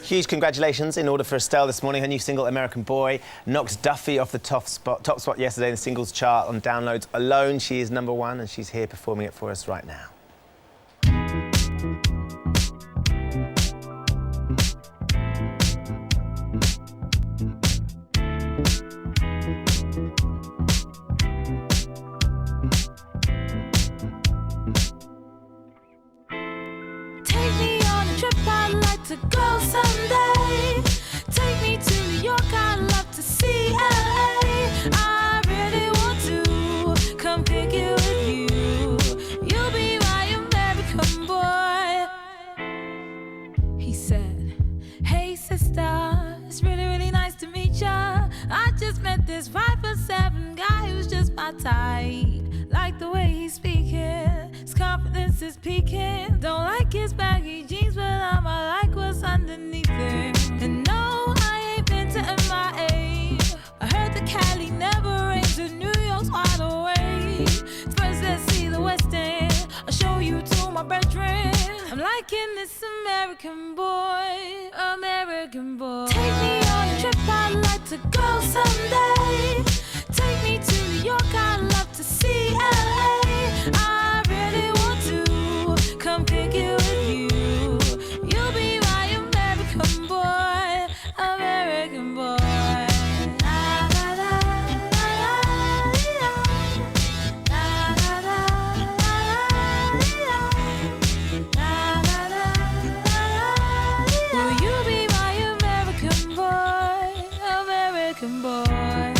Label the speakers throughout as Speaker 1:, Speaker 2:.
Speaker 1: Huge congratulations in order for Estelle this morning. Her new single, American Boy, knocked Duffy off the top spot yesterday in the singles chart on downloads alone. She is #1 and she's here performing it for us right now.
Speaker 2: To go someday, take me to New York, I'd love to see LA. I really want to come kick it with you. You'll be my American boy. He said, hey sister, it's really nice to meet ya. I just met this 5'7" guy who's just my type. Like the way he's speaking, his confidence is peaking. Don't like his baggy jeans, but I'ma like what's underneath it. And no, I ain't been to MIA. I heard that Cali never rains and New York's wide awake. First let's see the West End, I'll show you to my bedroom. I'm liking this American boy, American boy. Take me on a trip, I'd like to go someday. Take me to New York, I'd love to see LA. I really want to come kick it with you. You'll be my American boy, American boy. Will you be my American boy, American boy?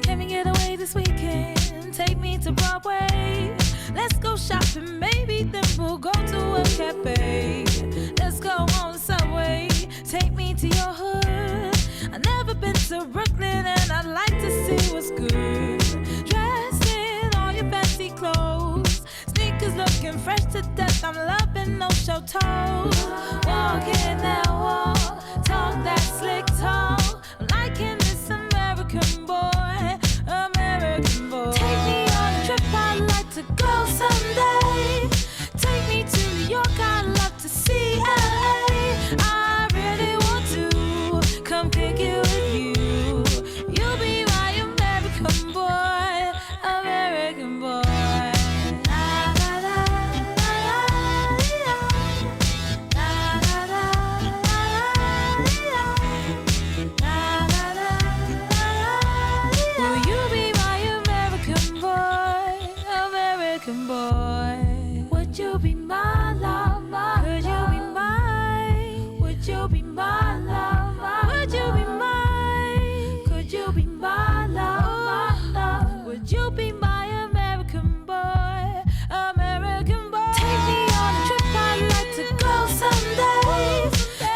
Speaker 2: Can we get away this weekend? Take me to Broadway. Let's go shopping, maybe then we'll go to a cafe. Let's go on the subway, take me to your hood. I've never been to Brooklyn and I'd like to see what's good. Dressed in all your fancy clothes, sneakers looking fresh to death. I'm loving no show toes. Walking that walk, talk that slick talk. I'm liking this American boy, American boy. Take me on a trip, I'd like to go someday. Take me to New York, I'd love to see LA. I really want to come kick it with you. You'll be my American boy, American boy. Will you be my American boy, American boy? Would you be my lover? Could you be mine? Would you be my lover? Would you be mine? Could you be my lover? Would you be my American boy, American boy? Take me on a trip, I'd like to go someday.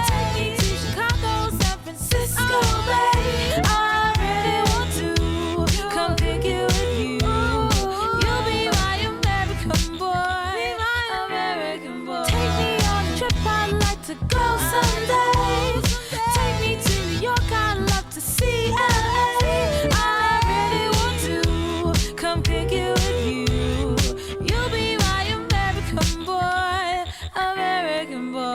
Speaker 2: Take me to Chicago, San Francisco, babe. I really want to come kick it with you. You'll be my American boy, American boy. Take me on a trip, I'd like to go someday. Take me to New York, I'd love to see LA. I really want to come kick it with you. You'll be my American boy, American boy.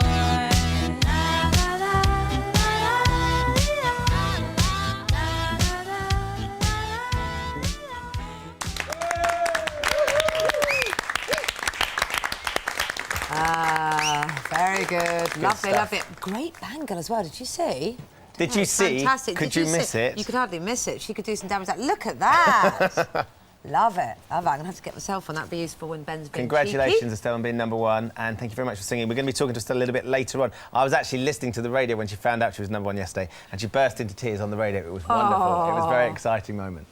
Speaker 3: Very good. Lovely,
Speaker 1: stuff.
Speaker 3: lovely. Great bangle as well, did you see?
Speaker 1: Did you see?
Speaker 3: Fantastic.
Speaker 1: Could
Speaker 3: Did
Speaker 1: you miss it?
Speaker 3: You could hardly miss it. She could do some damage. Look at that. Love it. Love it. I'm going to have to get myself on. That'd be useful when Ben's being
Speaker 1: Congratulations,
Speaker 3: cheeky.
Speaker 1: Estelle, on being #1, and thank you very much for singing. We're going to be talking to Estelle a little bit later on. I was actually listening to the radio when she found out she was #1 yesterday, and she burst into tears on the radio. It was wonderful.
Speaker 3: Oh.
Speaker 1: It was a very exciting moment.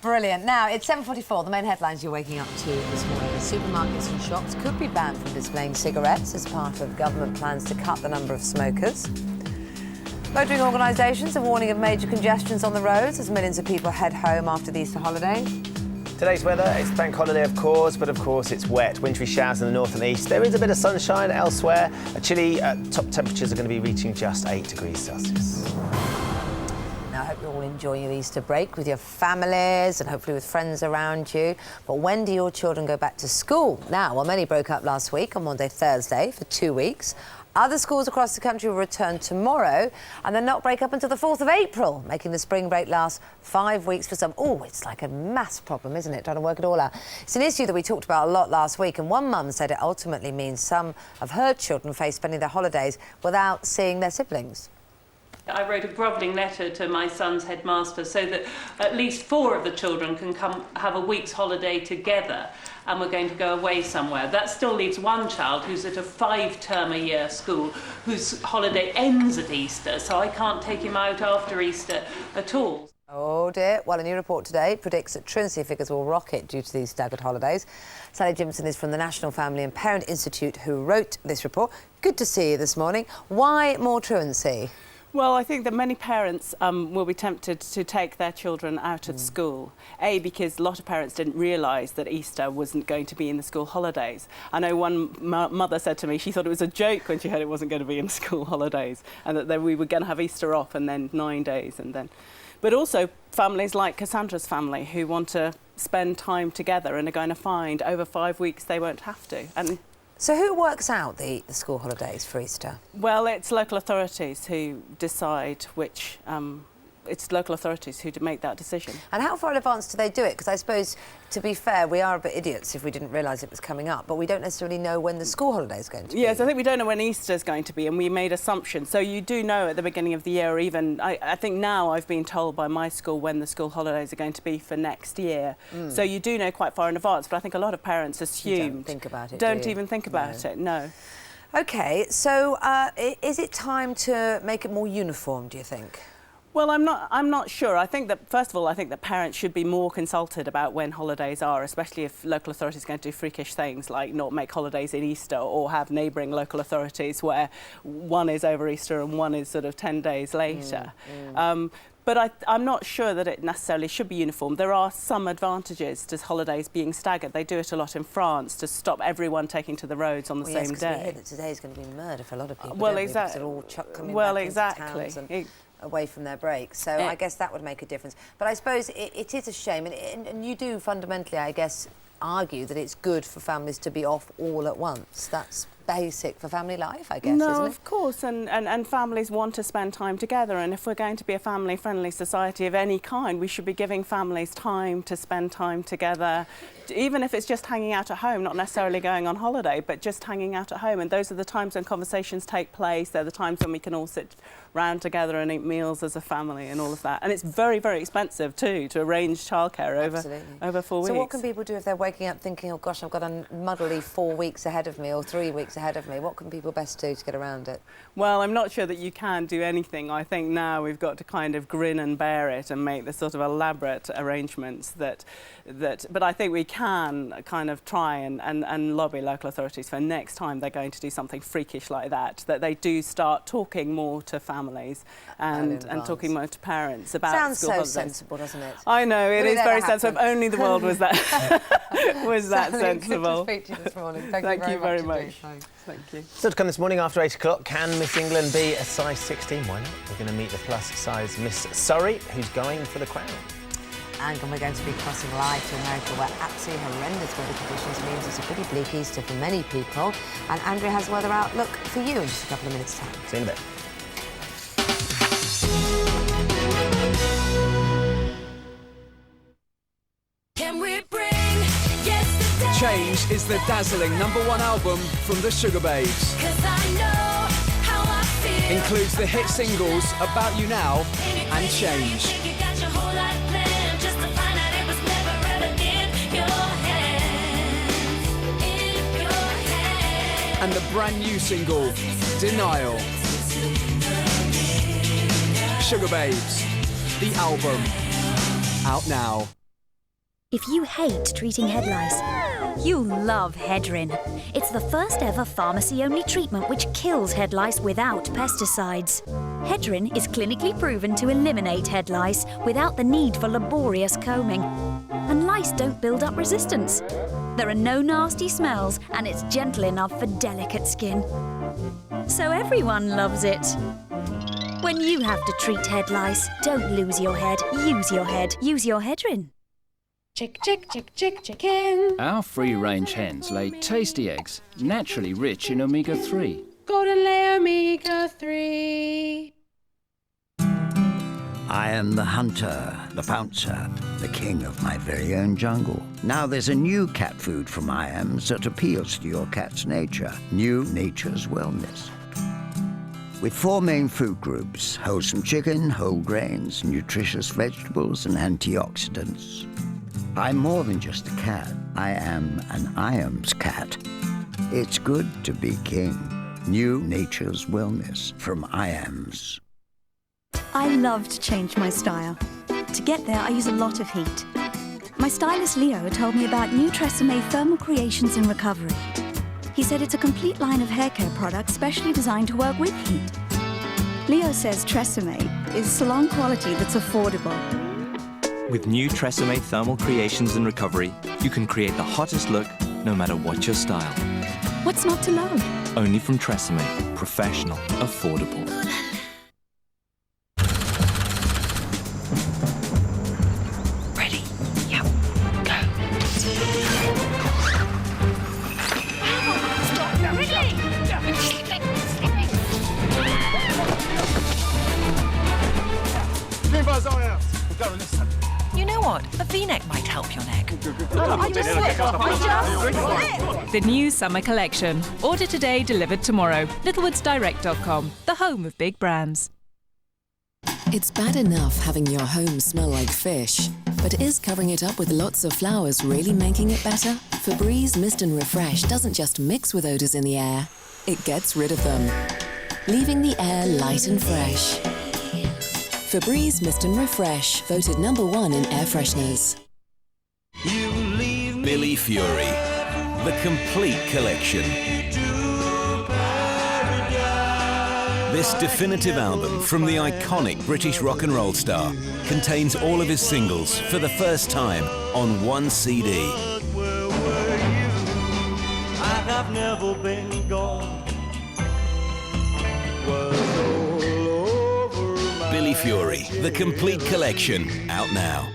Speaker 3: Brilliant. Now, it's 7:44. The main headlines you're waking up to this morning. Supermarkets and shops could be banned from displaying cigarettes as part of government plans to cut the number of smokers. Motoring organisations are warning of major congestions on the roads as millions of people head home after the Easter holiday.
Speaker 1: Today's weather, it's bank holiday of course, but of course it's wet. Wintry showers in the north and east. There is a bit of sunshine elsewhere. Chilly top temperatures are going to be reaching just 8 degrees Celsius.
Speaker 3: Now, I hope you're all enjoying your Easter break with your families and hopefully with friends around you. But when do your children go back to school? Now, well, many broke up last week on Monday, Thursday for 2 weeks. Other schools across the country will return tomorrow and then not break up until the 4th of April, making the spring break last 5 weeks for some. Oh, it's like a mass problem, isn't it, trying to work it all out. It's an issue that we talked about a lot last week, and one mum said it ultimately means some of her children face spending their holidays without seeing their siblings.
Speaker 4: I wrote a grovelling letter to my son's headmaster so that at least 4 of the children can come have a week's holiday together, and we're going to go away somewhere. That still leaves one child who's at a 5-term-a-year school whose holiday ends at Easter, so I can't take him out after Easter at all.
Speaker 3: Oh dear. Well, a new report today predicts that truancy figures will rocket due to these staggered holidays. Sally Jimson is from the National Family and Parent Institute who wrote this report. Good to see you this morning. Why more truancy?
Speaker 5: Well, I think that many parents will be tempted to take their children out of school. A, because a lot of parents didn't realise that Easter wasn't going to be in the school holidays. I know one mother said to me she thought it was a joke when she heard it wasn't going to be in the school holidays, and that we were going to have Easter off and then 9 days and then... But also families like Cassandra's family who want to spend time together and are going to find over 5 weeks they won't have to. And
Speaker 3: so who works out the school holidays for Easter?
Speaker 5: well, it's local authorities who decide which... it's local authorities who make that decision.
Speaker 3: And how far in advance do they do it? Because I suppose, to be fair, we are a bit idiots if we didn't realise it was coming up, but we don't necessarily know when the school holiday is going to be.
Speaker 5: Yes, I think we don't know when Easter is going to be, and we made assumptions. So you do know at the beginning of the year, or even, I think now I've been told by my school when the school holidays are going to be for next year. So you do know quite far in advance, but I think a lot of parents assume...
Speaker 3: Don't think about it,
Speaker 5: Don't
Speaker 3: do you?
Speaker 5: even think about it, no.
Speaker 3: OK, so is it time to make it more uniform, do you think?
Speaker 5: Well, I'm not sure. I think that, first of all, I think that parents should be more consulted about when holidays are, especially if local authorities are going to do freakish things like not make holidays in Easter or have neighbouring local authorities where one is over Easter and one is sort of 10 days later. But I'm not sure that it necessarily should be uniform. There are some advantages to holidays being staggered. They do it a lot in France to stop everyone taking to the roads on the same day.
Speaker 3: We hear that today is going to be murder for a lot of people.
Speaker 5: Well,
Speaker 3: don't we?
Speaker 5: exactly.
Speaker 3: Because they're all coming back into towns and away from their breaks. So I guess that would make a difference. But I suppose it is a shame, and you do fundamentally, I guess, argue that it's good for families to be off all at once. That's basic for family life, I guess, isn't it?
Speaker 5: No, of course, and families want to spend time together, and if we're going to be a family-friendly society of any kind, we should be giving families time to spend time together, even if it's just hanging out at home, not necessarily going on holiday, but just hanging out at home. And those are the times when conversations take place. They're the times when we can all sit round together and eat meals as a family and all of that. And it's very, very expensive too to arrange childcare over 4 weeks.
Speaker 3: So what can people do if they're waking up thinking, oh gosh, I've got a muddly 4 weeks ahead of me or 3 weeks ahead of me? What can people best do to get around it?
Speaker 5: Well, I'm not sure that you can do anything. I think now we've got to kind of grin and bear it and make the sort of elaborate arrangements that but I think we can kind of try and lobby local authorities for next time they're going to do something freakish like that they do start talking more to families and talking more to parents about
Speaker 3: Sounds
Speaker 5: school
Speaker 3: so
Speaker 5: holidays.
Speaker 3: Sensible, doesn't it?
Speaker 5: I know, it is very sensible. If only the world was that was that
Speaker 3: Good
Speaker 5: sensible.
Speaker 3: to speak to you this morning. Thank
Speaker 5: you very much.
Speaker 3: indeed.
Speaker 5: Thank you.
Speaker 1: So to come this morning after 8 o'clock, can Miss England be a size 16? Why not? We're going to meet the plus-size Miss Surrey, who's going for the crown.
Speaker 3: And we're going to be crossing live to America, where absolutely horrendous weather conditions means it's a pretty bleak Easter for many people. And Andrea has weather outlook for you in just a couple of minutes' time.
Speaker 1: See you in a bit.
Speaker 2: Can we bring yesterday?
Speaker 6: Change is the dazzling #1 album from the Sugababes.
Speaker 2: 'Cause I know how I feel.
Speaker 6: Includes the hit singles About You Now and Change.
Speaker 2: Think you got your whole life planned just to find out it was never ever in your hands. In your hands.
Speaker 6: And the brand new single, Denial. Sugababes, the album, out now.
Speaker 7: If you hate treating head lice, you'll love Hedrin. It's the first ever pharmacy-only treatment which kills head lice without pesticides. Hedrin is clinically proven to eliminate head lice without the need for laborious combing. And lice don't build up resistance. There are no nasty smells and it's gentle enough for delicate skin. So everyone loves it. When you have to treat head lice, don't lose your head. Use your head. Use your Hedrin.
Speaker 8: Our free-range hens lay tasty eggs, naturally rich in omega-3. golden layer omega-3.
Speaker 9: I am the hunter, the pouncer, the king of my very own jungle. Now there's a new cat food from IAMS that appeals to your cat's nature. New Nature's Wellness. With 4 main food groups: wholesome chicken, whole grains, nutritious vegetables, and antioxidants. I'm more than just a cat. I am an IAMS cat. It's good to be king. New Nature's Wellness from IAMS.
Speaker 7: I love to change my style. To get there, I use a lot of heat. My stylist Leo told me about new Tresemme Thermal Creations in Recovery. He said it's a complete line of hair care products specially designed to work with heat. Leo says Tresemme is salon quality that's affordable.
Speaker 10: With new Tresemme Thermal Creations in Recovery, you can create the hottest look no matter what your style.
Speaker 7: What's not to love?
Speaker 10: Only from Tresemme. Professional. Affordable.
Speaker 7: Ready? Yep. Go.
Speaker 11: You know what? A V-neck might help your neck.
Speaker 12: The new summer collection. Order today, delivered tomorrow. littlewoodsdirect.com, the home of big brands.
Speaker 13: It's bad enough having your home smell like fish, but is covering it up with lots of flowers really making it better? Febreze Mist and Refresh doesn't just mix with odours in the air, it gets rid of them, leaving the air light and fresh. Febreze Mist and Refresh, voted #1 in air fresheners.
Speaker 14: Billy Fury, the complete collection. This definitive album from the iconic British rock and roll star contains all of his singles for the first time on one CD.
Speaker 15: I have never been gone.
Speaker 14: Billy Fury, the complete collection, out now.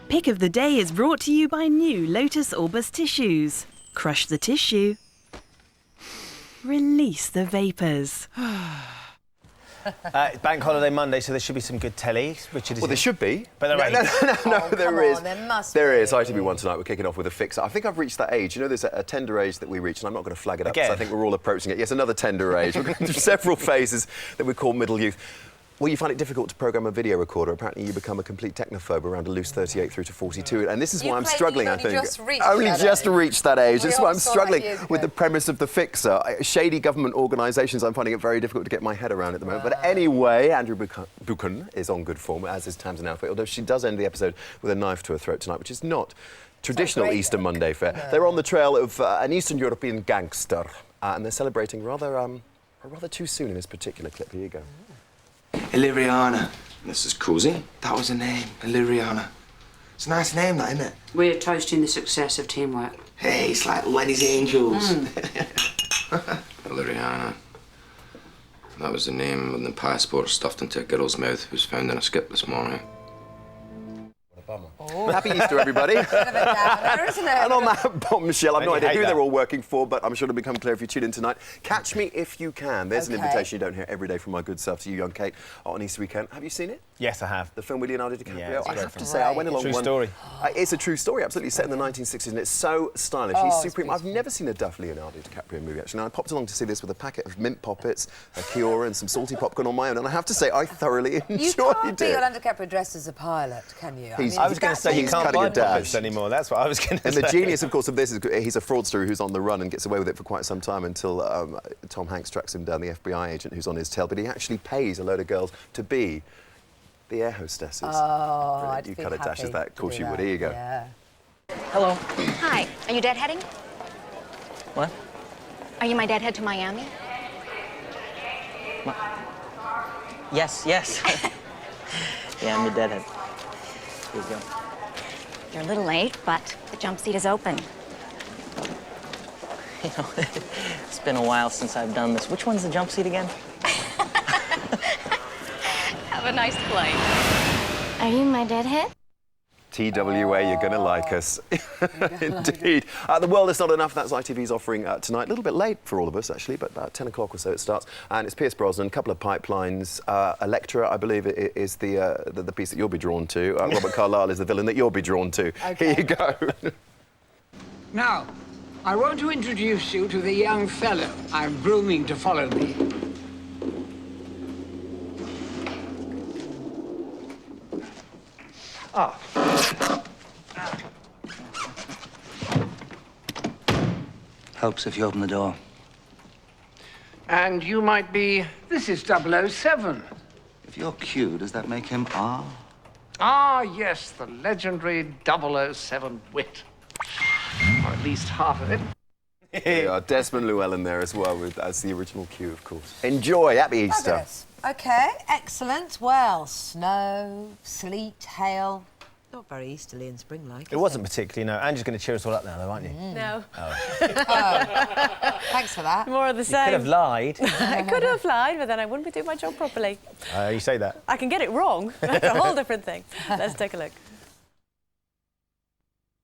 Speaker 16: Pick of the Day is brought to you by new Lotus Orbis tissues. Crush the tissue. Release the vapours.
Speaker 1: It's Bank Holiday Monday, so there should be some good telly. Richard,
Speaker 17: Well, there should be.
Speaker 1: But there ain't.
Speaker 17: No, there is.
Speaker 3: There must
Speaker 17: There
Speaker 3: be.
Speaker 17: is. ITV1 tonight, we're kicking off with a fixer. I think I've reached that age. You know, there's a tender age that we reach, and I'm not going to flag it up because
Speaker 1: Again?
Speaker 17: I think we're all approaching it. Yes, another tender age. We're going through several phases that we call middle youth. Well, you find it difficult to program a video recorder. Apparently, you become a complete technophobe around a loose 38 through to 42. And this is why I'm struggling, I think. Only just reached that age. This is why I'm struggling with the premise of the fixer. Shady government organisations, I'm finding it very difficult to get my head around at the moment. But anyway, Andrew Buchan is on good form, as is Tamsin Alfie, although she does end the episode with a knife to her throat tonight, which is not traditional Easter Monday fare. No. They're on the trail of an Eastern European gangster, and they're celebrating rather too soon in this particular clip. Here you go.
Speaker 18: Illyriana. This is cozy. That was a name, Illyriana. It's a nice name, that, isn't it?
Speaker 19: We're toasting the success of teamwork.
Speaker 18: Hey, it's like Lenny's Angels.
Speaker 20: Illyriana. That was the name when the passport stuffed into a girl's mouth was found in a skip this morning.
Speaker 17: Oh. Happy Easter, everybody.
Speaker 3: Bit of a downer, isn't it?
Speaker 17: And on that bombshell, I've no idea who
Speaker 1: that.
Speaker 17: they're all working for, but I'm sure it'll become clear if you tune in tonight. Catch Me If You Can. There's an invitation you don't hear every day from my good self to you, young Kate, on Easter weekend. Have you seen it?
Speaker 1: Yes, I have.
Speaker 17: The film with Leonardo DiCaprio?
Speaker 1: Yeah,
Speaker 17: I have to say, I went along
Speaker 1: True
Speaker 17: one...
Speaker 1: story.
Speaker 17: It's a true story, absolutely, set in the 1960s, and it's so stylish. He's supreme. I've never seen a duff Leonardo DiCaprio movie, actually. Now, I popped along to see this with a packet of mint poppets, a Kiora, and some salty popcorn on my own, and I have to say, I thoroughly enjoyed
Speaker 3: You can't be
Speaker 17: it.
Speaker 3: Leonardo DiCaprio dressed as a pilot, can you?
Speaker 1: I was going to say, you can't buy puppets anymore. That's what I was going to say.
Speaker 17: And the genius, of course, of this is he's a fraudster who's on the run and gets away with it for quite some time until Tom Hanks tracks him down, the FBI agent who's on his tail. But he actually pays a load of girls to be the air hostesses.
Speaker 3: Oh, I'd
Speaker 17: you
Speaker 3: be
Speaker 17: cut a dash
Speaker 3: happy
Speaker 17: of that. Of
Speaker 3: to
Speaker 17: course
Speaker 3: do
Speaker 17: you would.
Speaker 3: that,
Speaker 17: Here you go.
Speaker 3: Yeah.
Speaker 21: Hello.
Speaker 22: Hi. Are you deadheading?
Speaker 21: What?
Speaker 22: Are you my deadhead to Miami?
Speaker 21: Yes. Yeah, I'm your deadhead. Here you go.
Speaker 22: You're a little late, but the jump seat is open.
Speaker 21: You know, it's been a while since I've done this. Which one's the jump seat again?
Speaker 22: Have a nice flight.
Speaker 4: Are you my deadhead?
Speaker 17: TWA, you're going to like us. Indeed. The World is Not Enough, that's ITV's offering tonight. A little bit late for all of us, actually, but about 10 o'clock or so it starts. And it's Pierce Brosnan, a couple of pipelines. Electra, I believe, is the piece that you'll be drawn to. Robert Carlyle is the villain that you'll be drawn to. Okay. Here you go.
Speaker 5: Now, I want to introduce you to the young fellow I'm grooming to follow me. Ah.
Speaker 23: Helps if you open the door.
Speaker 5: And you might be... This is 007.
Speaker 23: If you're Q, does that make him R?
Speaker 5: Ah, yes, the legendary 007 wit. Or at least half of it.
Speaker 17: Yeah, Desmond Llewellyn there as well, as the original Q, of course. Enjoy. Happy Easter.
Speaker 3: Fabulous. OK, excellent. Well, snow, sleet, hail. Not very easterly and spring-like.
Speaker 1: It wasn't particularly, no. Angie's going to cheer us all up now, though, aren't you?
Speaker 24: No.
Speaker 1: Oh.
Speaker 3: Thanks for that.
Speaker 24: More of the same.
Speaker 1: You could have lied.
Speaker 24: I could have lied, but then I wouldn't be doing my job properly.
Speaker 1: You say that.
Speaker 24: I can get it wrong. That's a whole different thing. Let's take a look.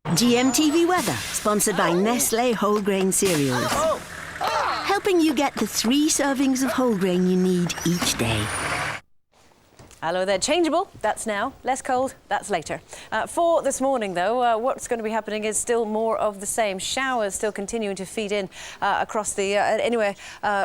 Speaker 25: GMTV weather, sponsored by Nestle whole grain cereals. Helping you get the 3 servings of whole grain you need each day.
Speaker 24: Hello there, changeable, that's now. Less cold, that's later. For this morning, though, what's going to be happening is still more of the same. Showers still continuing to feed in across the, anywhere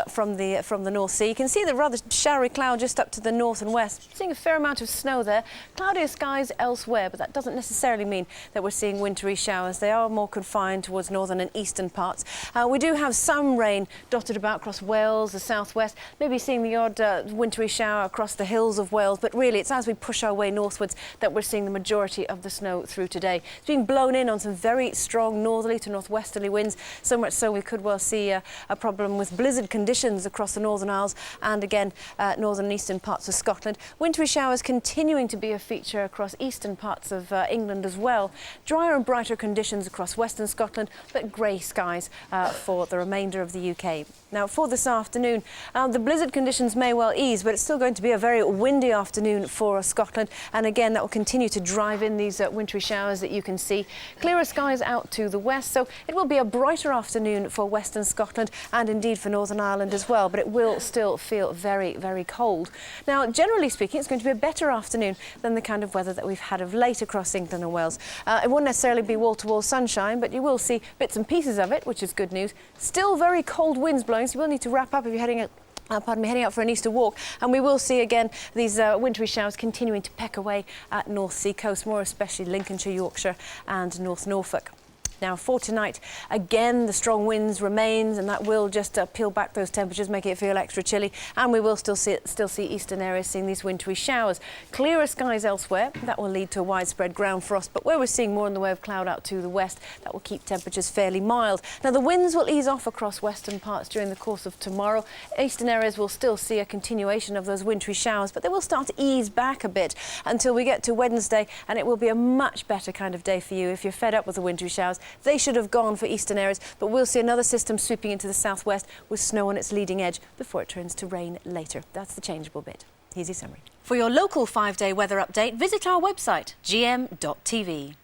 Speaker 24: from the North Sea. You can see the rather showery cloud just up to the north and west. Seeing a fair amount of snow there. Cloudier skies elsewhere, but that doesn't necessarily mean that we're seeing wintry showers. They are more confined towards northern and eastern parts. We do have some rain dotted about across Wales, the southwest, maybe seeing the odd wintry shower across the hills of Wales, but really it's as we push our way northwards that we're seeing the majority of the snow through today. It's being blown in on some very strong northerly to northwesterly winds, so much so we could well see a problem with blizzard conditions across the Northern Isles and again northern and eastern parts of Scotland. Wintry showers continuing to be a feature across eastern parts of England as well. Drier and brighter conditions across western Scotland, but grey skies for the remainder of the UK. Now, for this afternoon, the blizzard conditions may well ease, but it's still going to be a very windy afternoon for Scotland. And again, that will continue to drive in these wintry showers that you can see. Clearer skies out to the west, so it will be a brighter afternoon for western Scotland and indeed for Northern Ireland as well, but it will still feel very, very cold. Now, generally speaking, it's going to be a better afternoon than the kind of weather that we've had of late across England and Wales. It won't necessarily be wall-to-wall sunshine, but you will see bits and pieces of it, which is good news. Still very cold winds blowing, so you will need to wrap up if you're heading out. Heading out for an Easter walk, and we will see again these wintry showers continuing to peck away at North Sea coast, more especially Lincolnshire, Yorkshire and North Norfolk. Now, for tonight, again, the strong winds remains, and that will just peel back those temperatures, make it feel extra chilly, and we will still see eastern areas seeing these wintry showers. Clearer skies elsewhere, that will lead to a widespread ground frost, but where we're seeing more in the way of cloud out to the west, that will keep temperatures fairly mild. Now, the winds will ease off across western parts during the course of tomorrow. Eastern areas will still see a continuation of those wintry showers, but they will start to ease back a bit until we get to Wednesday, and it will be a much better kind of day for you if you're fed up with the wintry showers. They should have gone for eastern areas, but we'll see another system sweeping into the southwest with snow on its leading edge before it turns to rain later. That's the changeable bit. Here's your summary. For your local 5-day weather update, visit our website, gm.tv.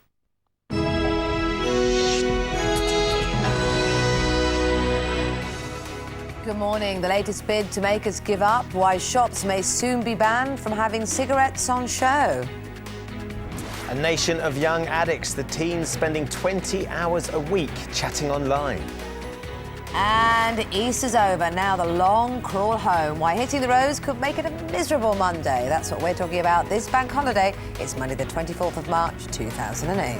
Speaker 3: Good morning. The latest bid to make us give up why shops may soon be banned from having cigarettes on show.
Speaker 1: A nation of young addicts, the teens spending 20 hours a week chatting online.
Speaker 3: And Easter's over. Now the long crawl home. Why hitting the roads could make it a miserable Monday. That's what we're talking about this bank holiday. It's Monday the 24th of March, 2008.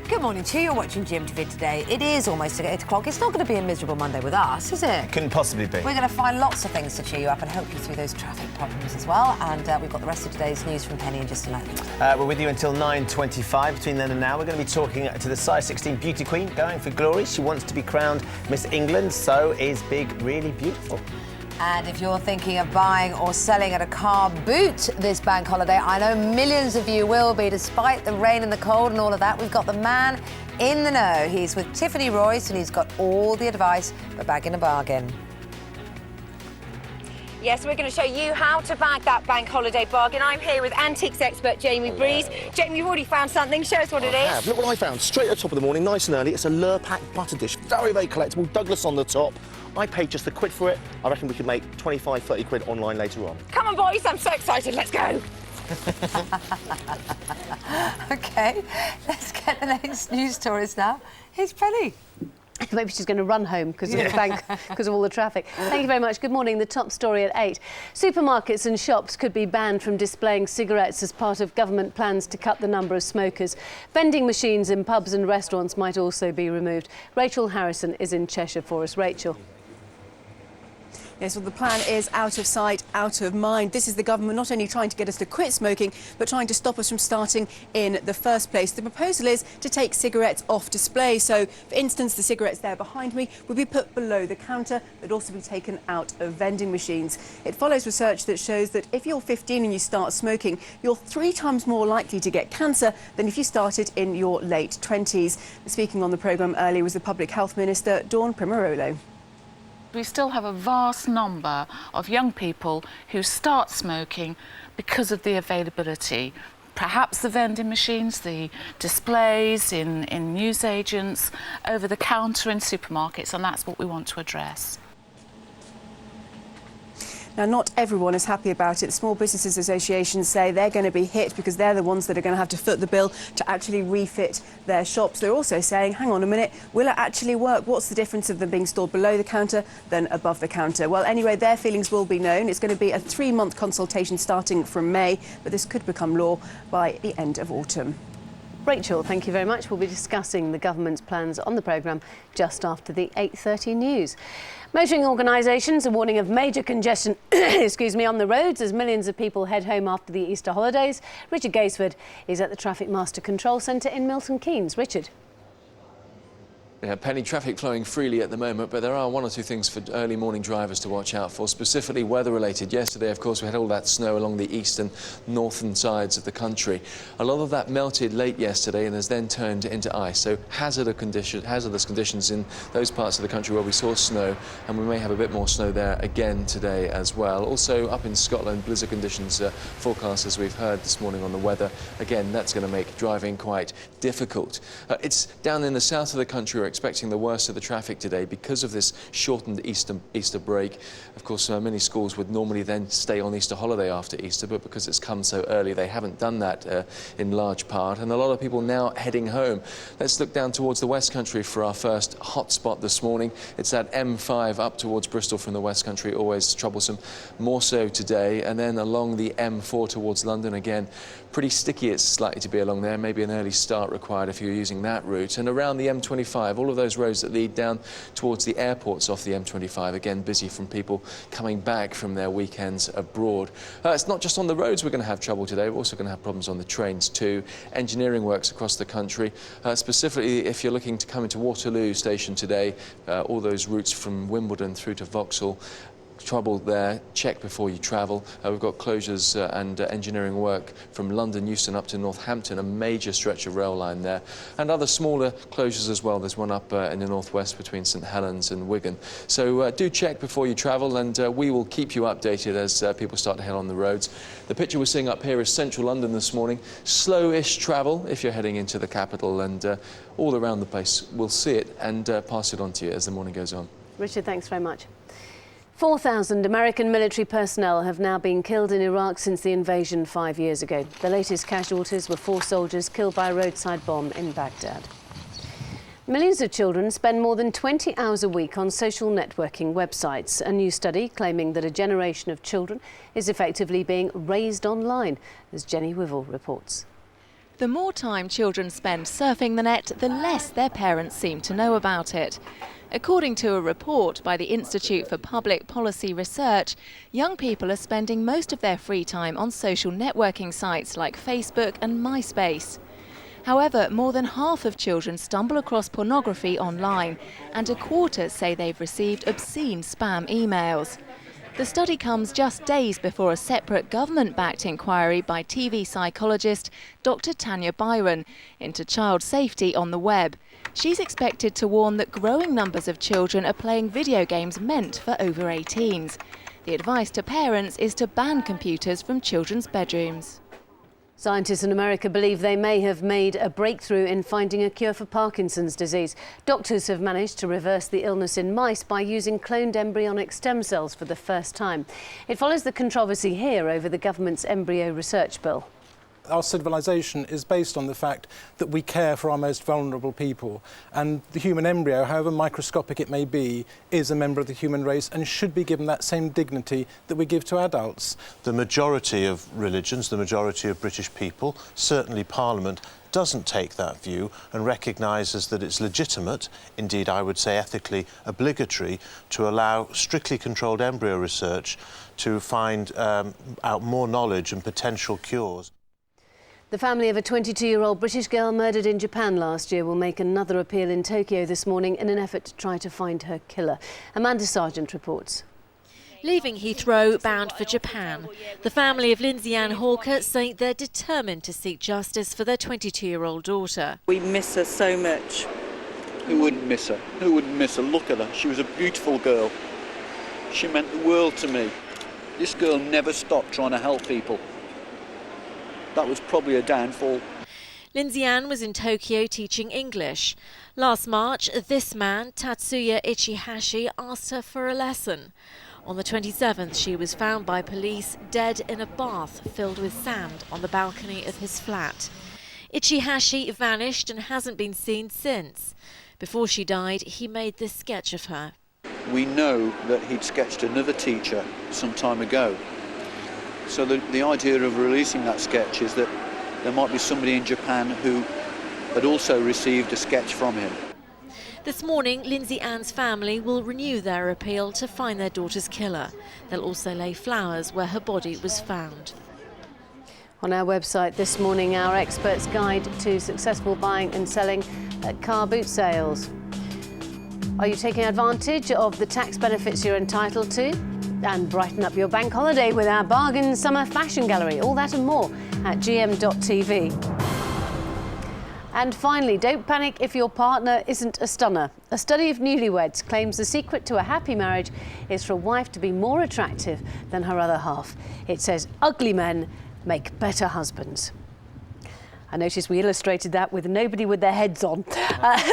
Speaker 3: Good morning to you. You're watching GMTV today. It is almost 8 o'clock. It's not going to be a miserable Monday with us, is it?
Speaker 1: Couldn't possibly be.
Speaker 3: We're going to find lots of things to cheer you up and help you through those traffic problems as well. And we've got the rest of today's news from Penny in just a moment.
Speaker 1: We're with you until 9:25. Between then and now, we're going to be talking to the size 16 beauty queen going for glory. She wants to be crowned Miss England. So is Big really beautiful.
Speaker 3: And if you're thinking of buying or selling at a car boot this bank holiday, I know millions of you will be, despite the rain and the cold and all of that. We've got the man in the know. He's with Tiffany Royce and he's got all the advice for bagging a bargain.
Speaker 2: Yes, we're going to show you how to bag that bank holiday bargain. I'm here with antiques expert Jamie Breeze. Jamie, you've already found something. Show us what it is.
Speaker 4: Look what I found. Straight at the top of the morning, nice and early. It's a Lurpak butter dish. Very, very collectible. Douglas on the top. I paid just £1 for it. I reckon we could make 25, 30 quid online later on.
Speaker 2: Come on, boys. I'm so excited. Let's go.
Speaker 3: OK, let's get the latest news stories now. Here's Penny.
Speaker 6: Maybe she's going to run home because of the bank, because of all the traffic. Thank you very much. Good morning. The top story at 8. Supermarkets and shops could be banned from displaying cigarettes as part of government plans to cut the number of smokers. Vending machines in pubs and restaurants might also be removed. Rachel Harrison is in Cheshire for us. Rachel.
Speaker 8: Yes, well, the plan is out of sight, out of mind. This is the government not only trying to get us to quit smoking, but trying to stop us from starting in the first place. The proposal is to take cigarettes off display. So, for instance, the cigarettes there behind me would be put below the counter. They'd also be taken out of vending machines. It follows research that shows that if you're 15 and you start smoking, you're 3 times more likely to get cancer than if you started in your late 20s. Speaking on the programme earlier was the Public Health Minister, Dawn Primarolo.
Speaker 9: We still have a vast number of young people who start smoking because of the availability. Perhaps the vending machines, the displays in newsagents, over the counter in supermarkets, and that's what we want to address.
Speaker 8: Now, not everyone is happy about it. Small Businesses Associations say they're going to be hit because they're the ones that are going to have to foot the bill to actually refit their shops. They're also saying, hang on a minute, will it actually work? What's the difference of them being stored below the counter than above the counter? Well, anyway, their feelings will be known. It's going to be a 3-month consultation starting from May, but this could become law by the end of autumn.
Speaker 6: Rachel, thank you very much. We'll be discussing the government's plans on the programme just after the 8:30 news. Motoring organisations are warning of major congestion on the roads as millions of people head home after the Easter holidays. Richard Gaisford is at the Traffic Master Control Centre in Milton Keynes. Richard.
Speaker 26: Yeah, Penny, traffic flowing freely at the moment, but there are 1 or 2 things for early morning drivers to watch out for, specifically weather-related. Yesterday, of course, we had all that snow along the eastern, northern sides of the country. A lot of that melted late yesterday and has then turned into ice, so hazardous conditions in those parts of the country where we saw snow, and we may have a bit more snow there again today as well. Also, up in Scotland, blizzard conditions forecast, as we've heard this morning on the weather. Again, that's going to make driving quite difficult. It's down in the south of the country. We're expecting the worst of the traffic today because of this shortened Easter break. Of course, many schools would normally then stay on Easter holiday after Easter, but because it's come so early, they haven't done that in large part, and a lot of people now heading home. Let's look down towards the West Country for our first hotspot this morning. It's that M5 up towards Bristol from the West Country, always troublesome, more so today, and then along the M4 towards London again. Pretty sticky it's likely to be along there, maybe an early start required if you're using that route. And around the M25, all of those roads that lead down towards the airports off the M25, again busy from people coming back from their weekends abroad. It's not just on the roads we're going to have trouble today, we're also going to have problems on the trains too. Engineering works across the country, specifically if you're looking to come into Waterloo station today, all those routes from Wimbledon through to Vauxhall. Trouble there, check before you travel. We've got closures and engineering work from London Euston up to Northampton, a major stretch of rail line there, and other smaller closures as well. There's one up in the northwest between St Helens and Wigan. So do check before you travel, and we will keep you updated as people start to head on the roads. The picture we're seeing up here is central London this morning. Slow-ish travel if you're heading into the capital, and all around the place. We'll see it and pass it on to you as the morning goes on.
Speaker 6: Richard, thanks very much. 4,000 American military personnel have now been killed in Iraq since the invasion 5 years ago. The latest casualties were 4 soldiers killed by a roadside bomb in Baghdad. Millions of children spend more than 20 hours a week on social networking websites. A new study claiming that a generation of children is effectively being raised online, as Jenny Wivel reports.
Speaker 27: The more time children spend surfing the net, the less their parents seem to know about it. According to a report by the Institute for Public Policy Research, young people are spending most of their free time on social networking sites like Facebook and MySpace. However, more than half of children stumble across pornography online, and a quarter say they've received obscene spam emails. The study comes just days before a separate government-backed inquiry by TV psychologist Dr. Tanya Byron into child safety on the web. She's expected to warn that growing numbers of children are playing video games meant for over 18s. The advice to parents is to ban computers from children's bedrooms.
Speaker 6: Scientists in America believe they may have made a breakthrough in finding a cure for Parkinson's disease. Doctors have managed to reverse the illness in mice by using cloned embryonic stem cells for the first time. It follows the controversy here over the government's embryo research bill.
Speaker 7: Our civilization is based on the fact that we care for our most vulnerable people, and the human embryo, however microscopic it may be, is a member of the human race and should be given that same dignity that we give to adults.
Speaker 10: The majority of religions, the majority of British people, certainly Parliament, doesn't take that view and recognises that it's legitimate, indeed I would say ethically obligatory, to allow strictly controlled embryo research to find out more knowledge and potential cures.
Speaker 6: The family of a 22-year-old British girl murdered in Japan last year will make another appeal in Tokyo this morning in an effort to try to find her killer. Amanda Sargent reports.
Speaker 11: Leaving Heathrow, bound for Japan, the family of Lindsay Ann Hawker say they're determined to seek justice for their 22-year-old daughter.
Speaker 12: We miss her so much.
Speaker 13: Who wouldn't miss her? Who wouldn't miss her? Look at her. She was a beautiful girl. She meant the world to me. This girl never stopped trying to help people. That was probably a downfall.
Speaker 11: Lindsay Ann was in Tokyo teaching English. Last March, this man, Tatsuya Ichihashi, asked her for a lesson. On the 27th, she was found by police dead in a bath filled with sand on the balcony of his flat. Ichihashi vanished and hasn't been seen since. Before she died, he made this sketch of her.
Speaker 13: We know that he'd sketched another teacher some time ago. So the idea of releasing that sketch is that there might be somebody in Japan who had also received a sketch from him.
Speaker 11: This morning, Lindsay Ann's family will renew their appeal to find their daughter's killer. They'll also lay flowers where her body was found.
Speaker 6: On our website this morning, our experts' guide to successful buying and selling at car boot sales. Are you taking advantage of the tax benefits you're entitled to? And brighten up your bank holiday with our bargain summer fashion gallery. All that and more at GM.TV. And finally, don't panic if your partner isn't a stunner. A study of newlyweds claims the secret to a happy marriage is for a wife to be more attractive than her other half. It says ugly men make better husbands. I noticed we illustrated that with nobody with their heads on.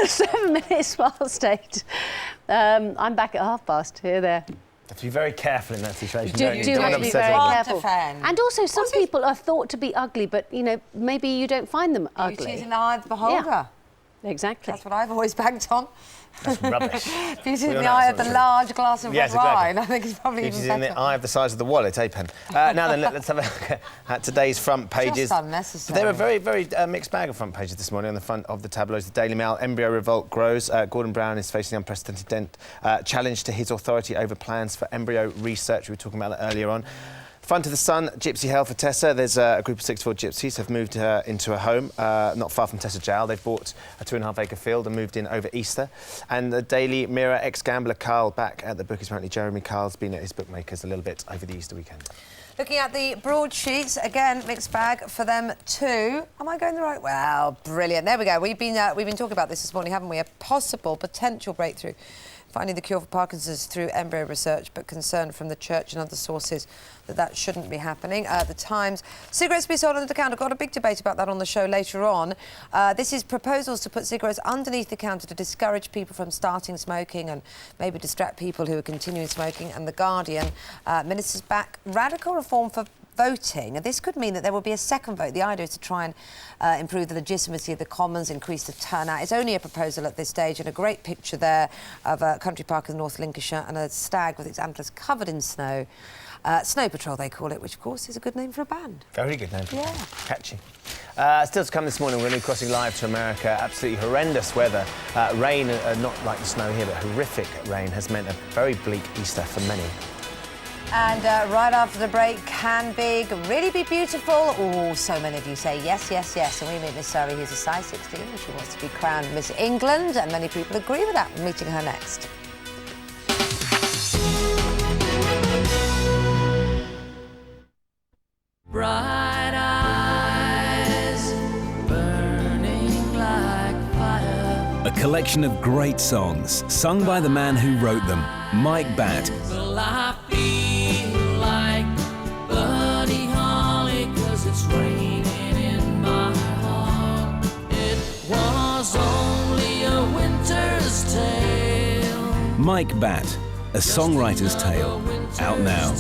Speaker 6: 7 minutes past 8. I'm back at 8:30. Here, there.
Speaker 1: Have to be very careful in that situation.
Speaker 6: Do have to be very careful. And also, some people are thought to be ugly, but you know, maybe you don't find them ugly.
Speaker 3: Beauty is in the eye of the beholder.
Speaker 6: Yeah, exactly.
Speaker 3: That's what I've always banked on.
Speaker 1: That's rubbish.
Speaker 3: Beauty in the eye of the large glass of red wine. I think it's probably
Speaker 1: Beauty's
Speaker 3: even better.
Speaker 1: in the eye of the size of the wallet, eh, Pen? Now then, let's have a look at today's front pages.
Speaker 3: Just unnecessary.
Speaker 1: There are a very mixed bag of front pages this morning. On the front of the tabloids, the Daily Mail, embryo revolt grows. Gordon Brown is facing unprecedented challenge to his authority over plans for embryo research. We were talking about that earlier on. Front of the Sun, gypsy hell for Tessa. There's a group of 64 gypsies have moved into a home not far from Tessa Jail. They've bought a 2.5-acre field and moved in over Easter. And the Daily Mirror, ex-gambler Carl back at the bookies. Apparently Jeremy Carl's been at his bookmakers a little bit over the Easter weekend.
Speaker 3: Looking at the broadsheets, again, mixed bag for them too. Am I going the right way? Well, brilliant. There we go. We've been talking about this morning, haven't we? A potential breakthrough. Finding the cure for Parkinson's through embryo research, but concern from the church and other sources that shouldn't be happening. The Times, cigarettes be sold under the counter. Got a big debate about that on the show later on. This is proposals to put cigarettes underneath the counter to discourage people from starting smoking and maybe distract people who are continuing smoking. And The Guardian, ministers back radical reform for voting. This could mean that there will be a second vote. The idea is to try and improve the legitimacy of the Commons, increase the turnout. It's only a proposal at this stage, and a great picture there of a country park in North Lincolnshire and a stag with its antlers covered in snow. Snow Patrol, they call it, which, of course, is a good name for a band.
Speaker 1: Very good name for a band. Catchy. Still to come this morning, we're going to be crossing live to America. Absolutely horrendous weather. Rain, not like the snow here, but horrific rain has meant a very bleak Easter for many.
Speaker 3: And right after the break, can big really be beautiful? Oh, so many of you say yes, yes, yes. And we meet Miss Surrey, who's a size 16, and she wants to be crowned Miss England, and many people agree with that. We're meeting her next.
Speaker 14: collection of great songs, sung by the man who wrote them, Mike Batt.
Speaker 15: Well, I feel like Buddy Holly 'cause it's raining in my heart. It was only a winter's tale.
Speaker 14: Mike Batt, A Songwriter's Tale, out now.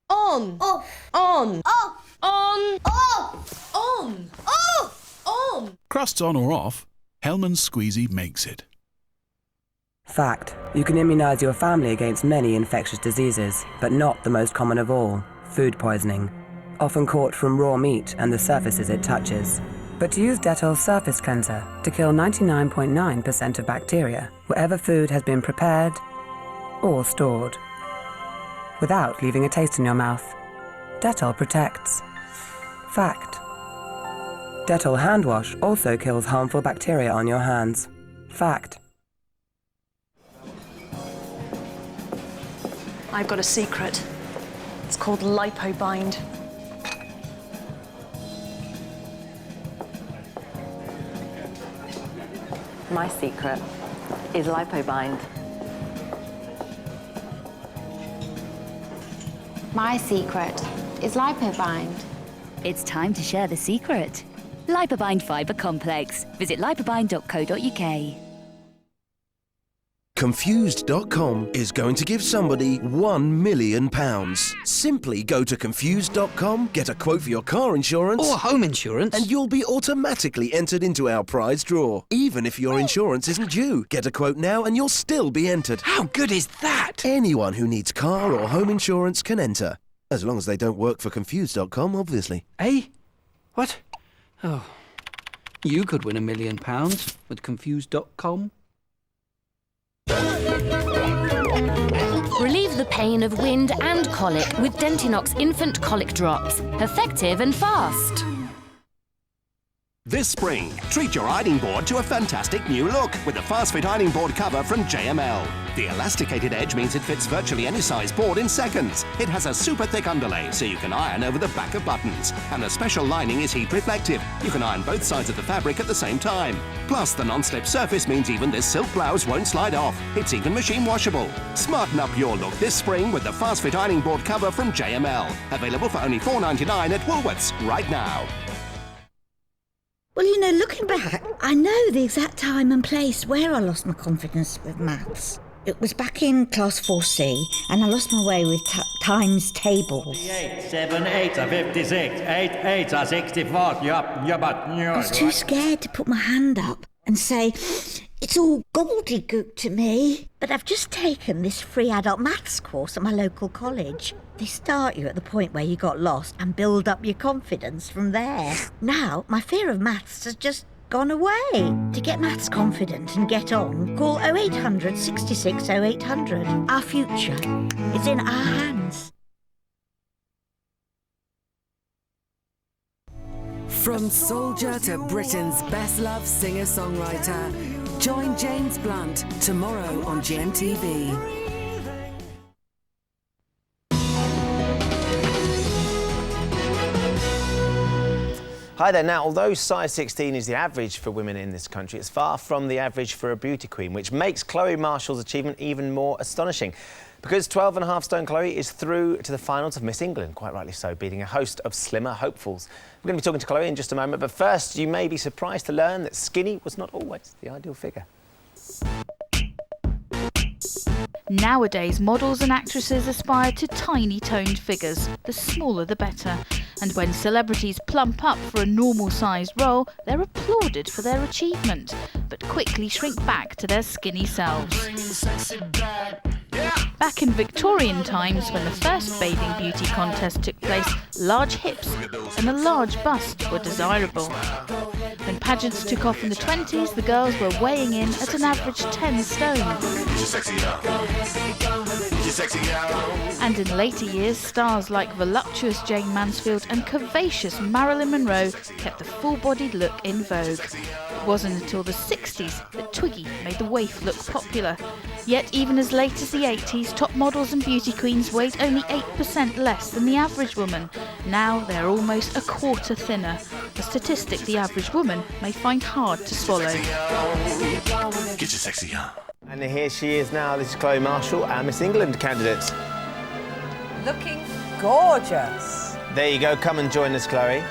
Speaker 16: On, off, on, off, on, off, on, off, on.
Speaker 18: Crusts on or off, Hellman's Squeezy makes it.
Speaker 19: Fact: you can immunise your family against many infectious diseases, but not the most common of all, food poisoning, often caught from raw meat and the surfaces it touches. But use Dettol's surface cleanser to kill 99.9% of bacteria wherever food has been prepared or stored, without leaving a taste in your mouth. Dettol protects. Fact: Dettol hand wash also kills harmful bacteria on your hands. Fact.
Speaker 20: I've got a secret. It's called LipoBind.
Speaker 21: My secret is LipoBind.
Speaker 28: My secret is LipoBind.
Speaker 22: It's time to share the secret. LipoBind Fibre Complex. Visit lipobind.co.uk.
Speaker 29: Confused.com is going to give somebody £1 million. Simply go to Confused.com, get a quote for your car insurance
Speaker 30: or home insurance,
Speaker 29: and you'll be automatically entered into our prize draw. Even if your insurance isn't due, get a quote now and you'll still be entered.
Speaker 30: How good is that?
Speaker 29: Anyone who needs car or home insurance can enter. As long as they don't work for Confused.com, obviously.
Speaker 30: Eh? What? Oh. You could win £1 million with Confused.com.
Speaker 22: Relieve the pain of wind and colic with Dentinox Infant Colic Drops. Effective and fast.
Speaker 31: This spring, treat your ironing board to a fantastic new look with the Fast Fit ironing board cover from JML. The elasticated edge means it fits virtually any size board in seconds. It has a super thick underlay so you can iron over the back of buttons. And the special lining is heat reflective. You can iron both sides of the fabric at the same time. Plus, the non-slip surface means even this silk blouse won't slide off. It's even machine washable. Smarten up your look this spring with the Fast Fit ironing board cover from JML. Available for only $4.99 at Woolworths right now.
Speaker 32: Well, you know, looking back, I know the exact time and place where I lost my confidence with maths. It was back in class 4C, and I lost my way with times tables.
Speaker 33: 8, 7, 8 are 56, 8, 8 are 64.
Speaker 32: I was too scared to put my hand up and say, it's all gobbledygook to me. But I've just taken this free adult maths course at my local college. They start you at the point where you got lost and build up your confidence from there. Now, my fear of maths has just gone away. To get maths confident and get on, call 0800 66 0800. Our future is in our hands.
Speaker 34: From soldier to Britain's best-loved singer-songwriter, join James Blunt tomorrow on GMTV.
Speaker 1: Hi there. Now, although size 16 is the average for women in this country, it's far from the average for a beauty queen, which makes Chloe Marshall's achievement even more astonishing. Because 12.5 stone Chloe is through to the finals of Miss England, quite rightly so, beating a host of slimmer hopefuls. We're going to be talking to Chloe in just a moment, but first, you may be surprised to learn that skinny was not always the ideal figure.
Speaker 35: Nowadays, models and actresses aspire to tiny toned figures, the smaller the better. And when celebrities plump up for a normal-sized role, they're applauded for their achievement, but quickly shrink back to their skinny selves. Back in Victorian times, when the first bathing beauty contest took place, large hips and a large bust were desirable. When pageants took off in the 20s, the girls were weighing in at an average 10 stone. And in later years, stars like voluptuous Jane Mansfield and curvaceous Marilyn Monroe kept the full-bodied look in vogue. It wasn't until the 60s that Twiggy made the waif look popular. Yet even as late as the 80s, top models and beauty queens weighed only 8% less than the average woman. Now they're almost a quarter thinner. a statistic the average woman may find hard to swallow.
Speaker 18: Get your sexy on.
Speaker 1: And here she is now. This is Chloe Marshall, our Miss England candidate.
Speaker 3: Looking gorgeous.
Speaker 1: There you go. Come and join us, Chloe.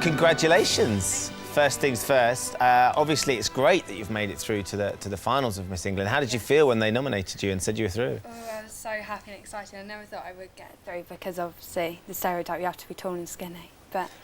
Speaker 1: Congratulations. First things first. Obviously, it's great that you've made it through to the finals of Miss England. How did you feel when they nominated you and said you were through?
Speaker 2: Oh, I was so happy and excited. I never thought I would get through because obviously the stereotype you have to be tall and skinny.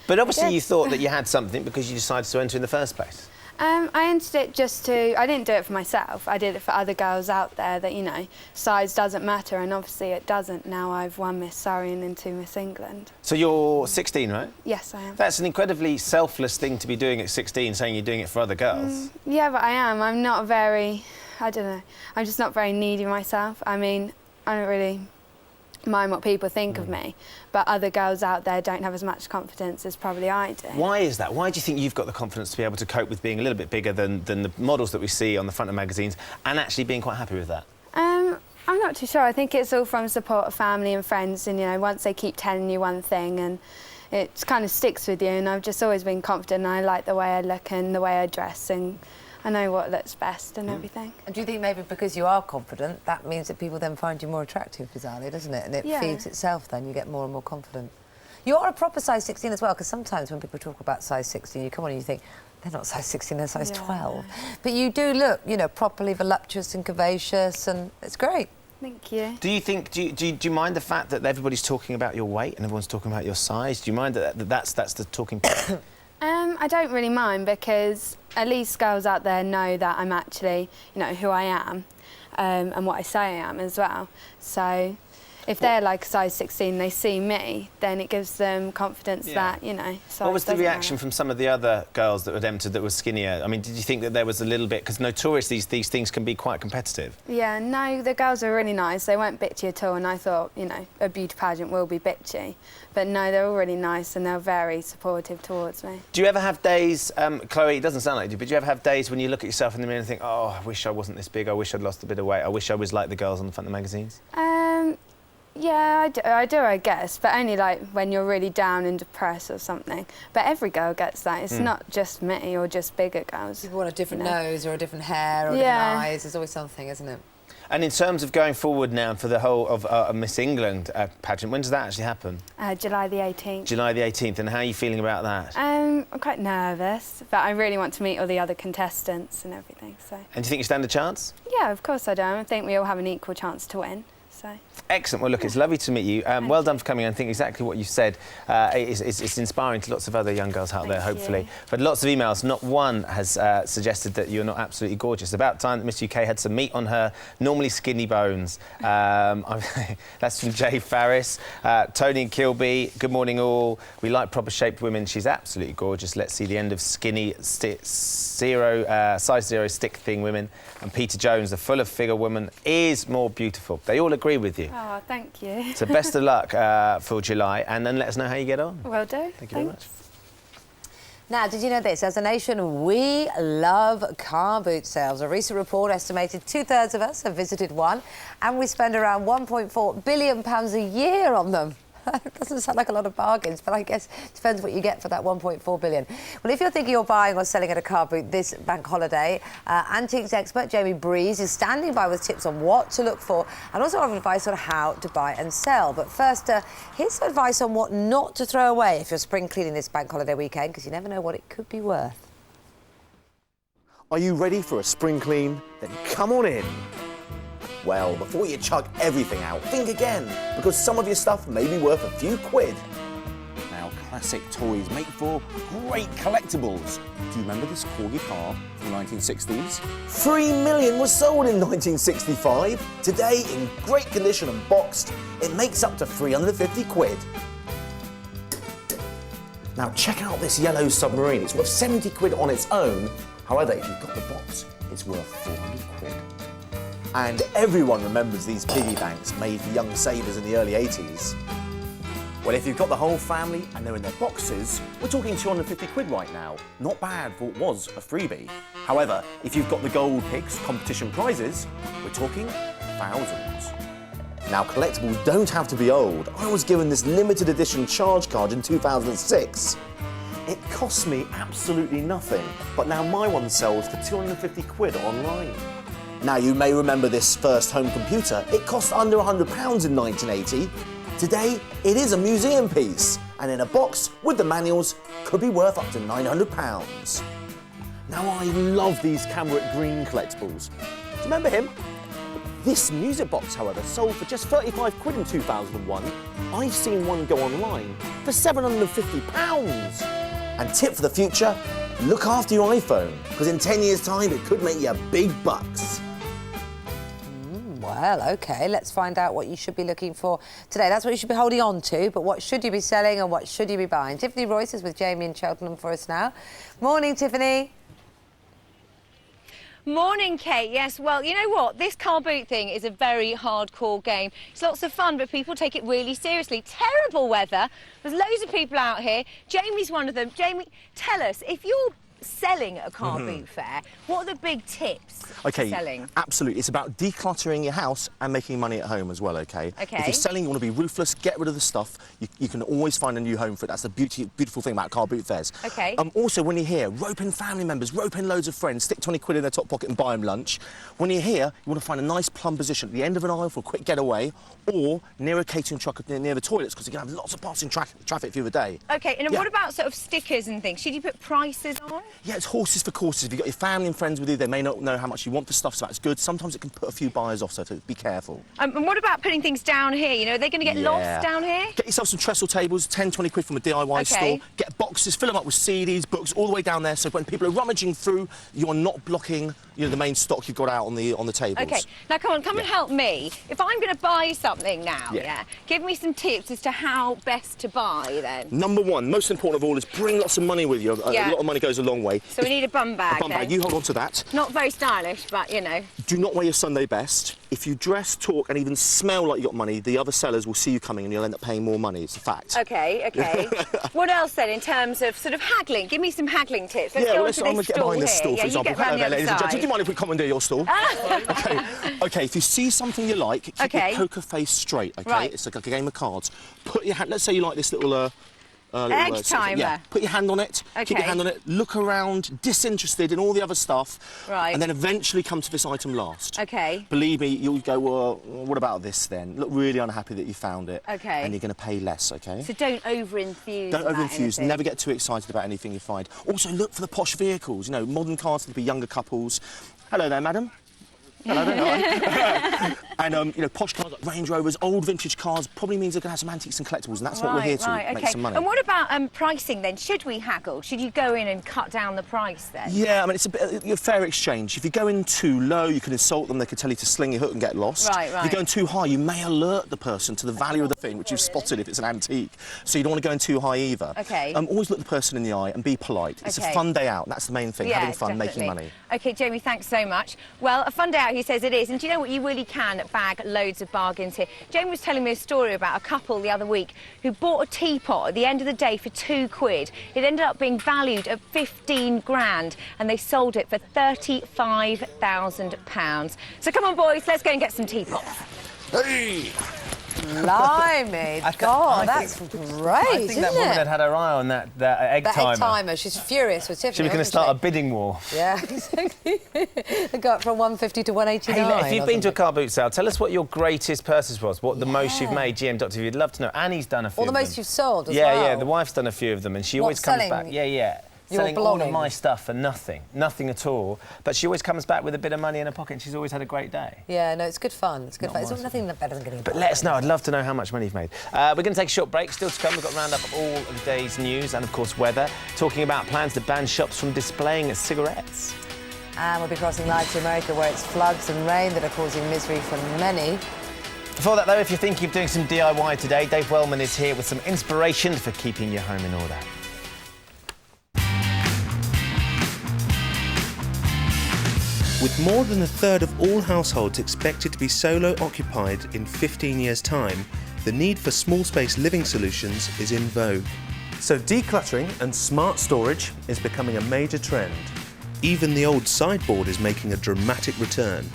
Speaker 2: But
Speaker 1: obviously you thought that you had something because you decided to enter in the first place.
Speaker 2: I entered it just to... I didn't do it for myself. I did it for other girls out there that, you know, size doesn't matter, and obviously it doesn't. Now I've won Miss Surrey and into Miss England.
Speaker 1: So you're 16, right?
Speaker 2: Yes, I am.
Speaker 1: That's an incredibly selfless thing to be doing at 16, saying you're doing it for other girls.
Speaker 2: Yeah, but I am. I'm not very... I don't know. I'm just not very needy myself. I mean, I don't really mind what people think of me, but other girls out there don't have as much confidence as probably I do.
Speaker 1: Why is that? Why do you think you've got the confidence to be able to cope with being a little bit bigger than the models that we see on the front of magazines and actually being quite happy with that?
Speaker 2: I'm not too sure. I think it's all from support of family and friends, and, you know, once they keep telling you one thing and it kind of sticks with you, and I've just always been confident, and I like the way I look and the way I dress, and I know what looks best and everything.
Speaker 3: And do you think maybe because you are confident, that means that people then find you more attractive, bizarrely, doesn't it? And it feeds itself then, you get more and more confident. You are a proper size 16 as well, because sometimes when people talk about size 16, you come on and you think, they're not size 16, they're size 12. But you do look, you know, properly voluptuous and curvaceous, and it's great.
Speaker 2: Thank you.
Speaker 1: Do you think, do you mind the fact that everybody's talking about your weight and everyone's talking about your size? Do you mind that that's the talking point?
Speaker 2: I don't really mind, because at least girls out there know that I'm actually, you know, who I am, and what I say I am as well. So if they're like size 16, they see me, then it gives them confidence that, you know, size
Speaker 1: What was the reaction
Speaker 2: matter.
Speaker 1: from some of the other girls that had entered that were skinnier? I mean, did you think that there was a little bit, because notoriously these things can be quite competitive?
Speaker 2: Yeah, no, the girls were really nice. They weren't bitchy at all, and I thought, you know, a beauty pageant will be bitchy. But no, they're all really nice, and they're very supportive towards me.
Speaker 1: Do you ever have days, Chloe, it doesn't sound like you, but do you ever have days when you look at yourself in the mirror and think, oh, I wish I wasn't this big, I wish I'd lost a bit of weight, I wish I was like the girls on the front of the magazines?
Speaker 2: Yeah, I do, I guess, but only like when you're really down and depressed or something. But every girl gets that. It's not just me or just bigger girls.
Speaker 3: People want a different nose or a different hair or different eyes. There's always something, isn't it?
Speaker 1: And in terms of going forward now for the whole of Miss England pageant, when does that actually happen?
Speaker 2: July the 18th.
Speaker 1: July the 18th, and how are you feeling about that?
Speaker 2: I'm quite nervous, but I really want to meet all the other contestants and everything, so...
Speaker 1: And do you think you stand a chance?
Speaker 2: Yeah, of course I do. I think we all have an equal chance to win, so...
Speaker 1: Excellent. Well, look, it's lovely to meet you. Well done for coming in. I think exactly what you said it's inspiring to lots of other young girls out there, hopefully. But lots of emails. Not one has suggested that you're not absolutely gorgeous. About time that Miss UK had some meat on her normally skinny bones. That's from Jay Farris. Tony and Kilby, good morning all. We like proper shaped women. She's absolutely gorgeous. Let's see the end of skinny size 0 stick thing women. And Peter Jones, the full of figure woman, is more beautiful. They all agree with you.
Speaker 2: Oh, thank you.
Speaker 1: So best of luck for July, and then let us know how you get on.
Speaker 2: Will do.
Speaker 1: Thank you very much.
Speaker 3: Now, did you know this? As a nation, we love car boot sales. A recent report estimated 2/3 of us have visited one, and we spend around £1.4 billion a year on them. It doesn't sound like a lot of bargains, but I guess it depends what you get for that $1.4 billion. Well, if you're thinking you're buying or selling at a car boot this bank holiday, antiques expert Jamie Breeze is standing by with tips on what to look for and also offering advice on how to buy and sell. But first, here's some advice on what not to throw away if you're spring cleaning this bank holiday weekend, because you never know what it could be worth.
Speaker 4: Are you ready for a spring clean? Then come on in. Well, before you chuck everything out, think again, because some of your stuff may be worth a few quid. Now, classic toys make for great collectibles. Do you remember this corgi car from the 1960s? 3 million was sold in 1965. Today, in great condition and boxed, it makes up to 350 quid. Now, check out this yellow submarine. It's worth 70 quid on its own. However, if you've got the box, it's worth 400 quid. And everyone remembers these piggy banks made for young savers in the early 80s. Well, if you've got the whole family and they're in their boxes, we're talking 250 quid right now. Not bad for what was a freebie. However, if you've got the gold picks competition prizes, we're talking thousands. Now, collectibles don't have to be old. I was given this limited edition charge card in 2006. It costs me absolutely nothing, but now my one sells for 250 quid online. Now, you may remember this first home computer. It cost under £100 in 1980. Today, it is a museum piece, and in a box with the manuals, could be worth up to £900. Now, I love these Camera Green collectibles. Do you remember him? This music box, however, sold for just 35 quid in 2001. I've seen one go online for £750. And tip for the future, look after your iPhone, because in 10 years' time, it could make you big bucks.
Speaker 3: Well, OK, let's find out what you should be looking for today. That's what you should be holding on to, but what should you be selling and what should you be buying? Tiffany Royce is with Jamie in Cheltenham for us now. Morning, Tiffany.
Speaker 5: Morning, Kate. Yes, well, you know what? This car boot thing is a very hardcore game. It's lots of fun, but people take it really seriously. Terrible weather. There's loads of people out here. Jamie's one of them. Jamie, tell us, if you're selling at a car boot fair, what are the big tips for selling?
Speaker 4: Absolutely. It's about decluttering your house and making money at home as well, OK?
Speaker 5: OK.
Speaker 4: If you're selling, you want to be ruthless, get rid of the stuff. You can always find a new home for it. That's the beautiful thing about car boot fairs.
Speaker 5: OK.
Speaker 4: Also, when you're here, rope in family members, rope in loads of friends, stick 20 quid in their top pocket and buy them lunch. When you're here, you want to find a nice plumb position at the end of an aisle for a quick getaway, or near a catering truck near the toilets, because you can have lots of passing traffic through the day.
Speaker 5: OK, and what about sort of stickers and things? Should you put prices on?
Speaker 4: Yeah, it's horses for courses. If you've got your family and friends with you, they may not know how much you want for stuff, so that's good. Sometimes it can put a few buyers off, so be careful.
Speaker 5: And what about putting things down here? You know, are they going to get lost down here?
Speaker 4: Get yourself some trestle tables, 10, 20 quid from a DIY store. Get boxes, fill them up with CDs, books, all the way down there, so when people are rummaging through, you're not blocking the main stock you've got out on the tables.
Speaker 5: OK, now come on, and help me. If I'm going to buy something now, give me some tips as to how best to buy then.
Speaker 4: Number one, most important of all, is bring lots of money with you. A lot of money goes a long way.
Speaker 5: So we need a bum bag.
Speaker 4: A bum bag. You hold on to that.
Speaker 5: Not very stylish, but you know.
Speaker 4: Do not wear your Sunday best. If you dress, talk, and even smell like you got money, the other sellers will see you coming, and you'll end up paying more money. It's a fact.
Speaker 5: OK. What else then in terms of sort of haggling? Give me some haggling tips. Let's go on to this stall here.
Speaker 4: Stall, for example. Hello there, ladies and gentlemen. Do you mind if we commandeer your stall? OK. If you see something you like, keep your poker face straight. OK.
Speaker 5: Right.
Speaker 4: It's like a game of cards. Put your hand. Let's say you like this little.
Speaker 5: Egg timer.
Speaker 4: Yeah, put your hand on it, keep your hand on it, look around, disinterested in all the other stuff, and then eventually come to this item last.
Speaker 5: OK.
Speaker 4: Believe me, you'll go, well, what about this then? Look really unhappy that you found it.
Speaker 5: OK.
Speaker 4: And you're going to pay less, OK?
Speaker 5: So don't over-enthuse.
Speaker 4: Don't over-enthuse, never get too excited about anything you find. Also, look for the posh vehicles, you know, modern cars could be younger couples. Hello there, madam. Hello there. And, you know, posh cars like Range Rovers, old vintage cars, probably means they're going to have some antiques and collectibles, and that's what we're here to, make some money.
Speaker 5: And what about pricing then? Should we haggle? Should you go in and cut down the price then?
Speaker 4: Yeah, I mean, it's a fair exchange. If you go in too low, you can insult them, they could tell you to sling your hook and get lost.
Speaker 5: Right.
Speaker 4: If you go in too high, you may alert the person to the value of the thing, which you've spotted if it's an antique. So you don't want to go in too high either.
Speaker 5: OK.
Speaker 4: Always look the person in the eye and be polite. It's a fun day out, that's the main thing, having fun, making money.
Speaker 5: OK, Jamie, thanks so much. Well, a fun day out, he says it is. And do you know what? You really can bag loads of bargains here. Jamie was telling me a story about a couple the other week who bought a teapot at the end of the day for 2 quid. It ended up being valued at 15 grand and they sold it for £35,000. So come on, boys, let's go and get some teapots.
Speaker 4: Hey!
Speaker 3: Blimey, God, that's great,
Speaker 1: I think that woman had her eye on that egg timer.
Speaker 3: Egg timer, she's furious with Tiffany.
Speaker 1: She was going to start a bidding war.
Speaker 3: Yeah, exactly. It got from 150 to 189.
Speaker 1: Hey, if you've been to a car boot sale, tell us what your greatest purchase was, what the most you've made, GM.TV. We'd love to know. Annie's done a few
Speaker 3: Or the
Speaker 1: of them.
Speaker 3: most you've sold as well.
Speaker 1: Yeah, the wife's done a few of them, and she always comes back. Yeah. Selling all of my stuff for nothing at all. But she always comes back with a bit of money in her pocket and she's always had a great day.
Speaker 3: Yeah, no, it's good fun. It's good fun. It's nothing better than getting a
Speaker 1: But let us know. I'd love to know how much money you've made. We're going to take a short break. Still to come, we've got a roundup of all of the day's news and, of course, weather. Talking about plans to ban shops from displaying cigarettes.
Speaker 3: And we'll be crossing live to America, where it's floods and rain that are causing misery for many.
Speaker 1: Before that, though, if you're thinking of doing some DIY today, Dave Wellman is here with some inspiration for keeping your home in order.
Speaker 6: With more than a third of all households expected to be solo-occupied in 15 years' time, the need for small space living solutions is in vogue.
Speaker 7: So decluttering and smart storage is becoming a major trend.
Speaker 6: Even the old sideboard is making a dramatic return.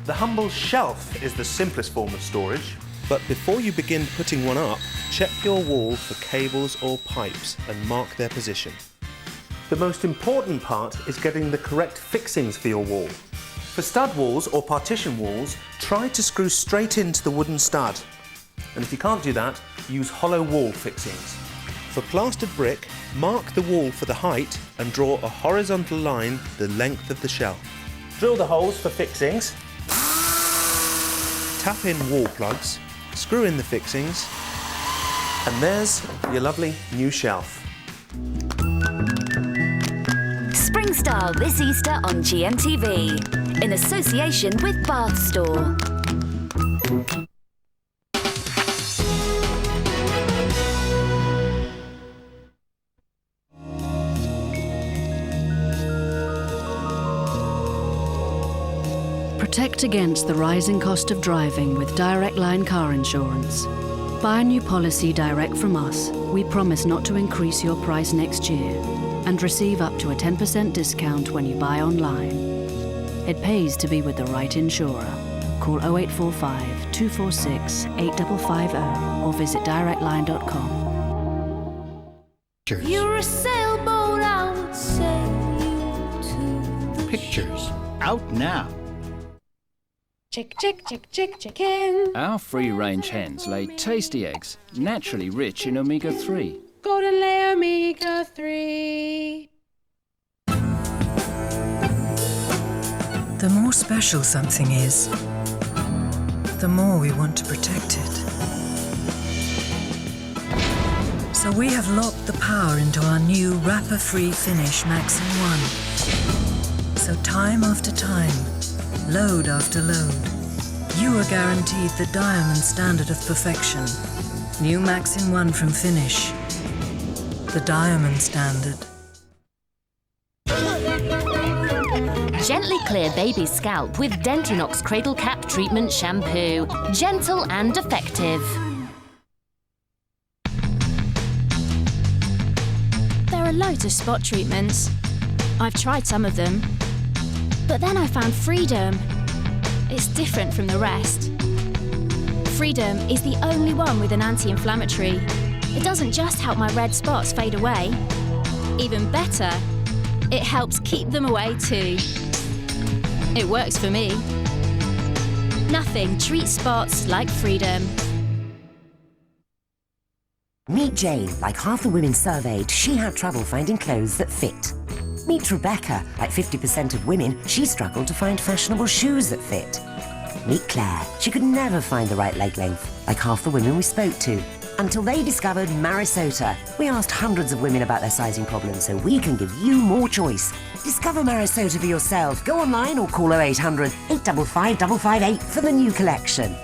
Speaker 7: The humble shelf is the simplest form of storage.
Speaker 6: But before you begin putting one up, check your wall for cables or pipes and mark their position.
Speaker 7: The most important part is getting the correct fixings for your wall. For stud walls or partition walls, try to screw straight into the wooden stud. And if you can't do that, use hollow wall fixings.
Speaker 6: For plastered brick, mark the wall for the height and draw a horizontal line the length of the shelf.
Speaker 7: Drill the holes for fixings.
Speaker 6: Tap in wall plugs, screw in the fixings,
Speaker 7: and there's your lovely new shelf.
Speaker 22: Spring Style this Easter on GMTV, in association with Bath Store.
Speaker 8: Protect against the rising cost of driving with Direct Line car insurance. Buy a new policy direct from us. We promise not to increase your price next year and receive up to a 10% discount when you buy online. It pays to be with the right insurer. Call 0845 246 8550 or visit directline.com.
Speaker 9: You're a sailboat, I would sail you to the
Speaker 33: Pictures out now.
Speaker 9: Chicken.
Speaker 10: Our free-range hens lay tasty eggs, naturally rich in omega-3.
Speaker 9: Golden layer omega-3.
Speaker 11: The more special something is, the more we want to protect it. So we have locked the power into our new wrapper-free finish Maxim 1. So time after time, load after load, you are guaranteed the diamond standard of perfection. New Maxim 1 from Finish. The diamond standard.
Speaker 22: Gently clear baby's scalp with Dentinox Cradle Cap Treatment Shampoo. Gentle and effective.
Speaker 12: There are loads of spot treatments. I've tried some of them. But then I found Freedom. It's different from the rest. Freedom is the only one with an anti-inflammatory. It doesn't just help my red spots fade away. Even better, it helps keep them away too. It works for me. Nothing treats spots like Freedom.
Speaker 13: Meet Jane. Like half the women surveyed, she had trouble finding clothes that fit. Meet Rebecca. Like 50% of women, she struggled to find fashionable shoes that fit. Meet Claire. She could never find the right leg length, like half the women we spoke to. Until they discovered Marisota. We asked hundreds of women about their sizing problems so we can give you more choice. Discover Marisota for yourself. Go online or call 0800 855 558 for the new collection.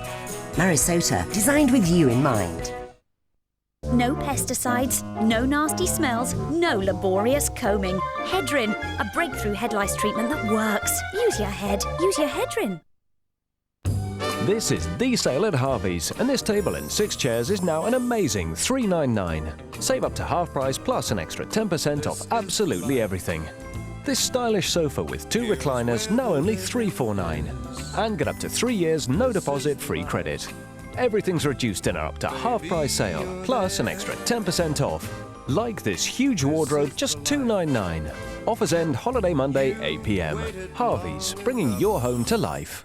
Speaker 13: Marisota, designed with you in mind.
Speaker 22: No pesticides, no nasty smells, no laborious combing. Hedrin, a breakthrough head lice treatment that works. Use your head, use your Hedrin.
Speaker 14: This is the sale at Harvey's, and this table and 6 chairs is now an amazing $3.99. Save up to half price plus an extra 10% off absolutely everything. This stylish sofa with 2 recliners now only $3.49. And get up to 3 years no deposit free credit. Everything's reduced in our up to half price sale, plus an extra 10% off. Like this huge wardrobe, just $2.99. Offers end holiday Monday, 8 p.m. Harvey's, bringing your home to life.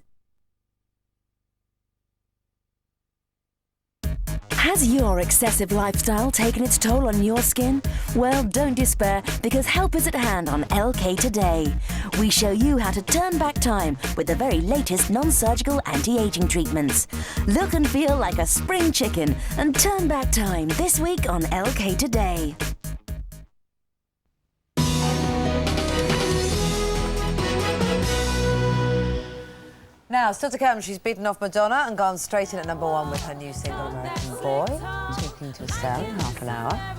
Speaker 22: Has your excessive lifestyle taken its toll on your skin? Well, don't despair, because help is at hand on LK Today. We show you how to turn back time with the very latest non-surgical anti-aging treatments. Look and feel like a spring chicken and turn back time this week on LK Today.
Speaker 3: Now, still to come, she's beaten off Madonna and gone straight in at #1 with her new single, American Boy. Talking to Estelle in half an hour.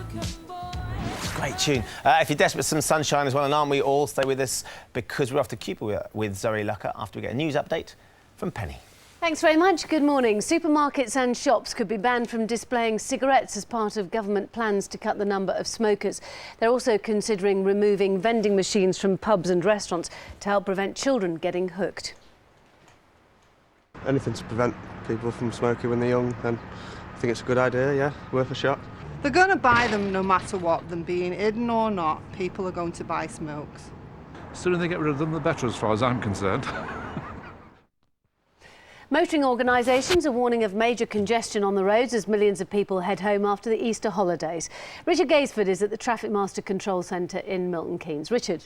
Speaker 1: Great tune. If you're desperate for some sunshine as well, and aren't we all, stay with us because we're off to Cuba with Zoe Lucker after we get a news update from Penny.
Speaker 15: Thanks very much. Good morning. Supermarkets and shops could be banned from displaying cigarettes as part of government plans to cut the number of smokers. They're also considering removing vending machines from pubs and restaurants to help prevent children getting hooked.
Speaker 16: Anything to prevent people from smoking when they're young, then I think it's a good idea, yeah, worth a shot.
Speaker 17: They're going to buy them no matter what, them being hidden or not. People are going to buy smokes.
Speaker 19: The sooner they get rid of them, the better, as far as I'm concerned.
Speaker 15: Motoring organisations are warning of major congestion on the roads as millions of people head home after the Easter holidays. Richard Gaisford is at the Traffic Master Control Centre in Milton Keynes. Richard.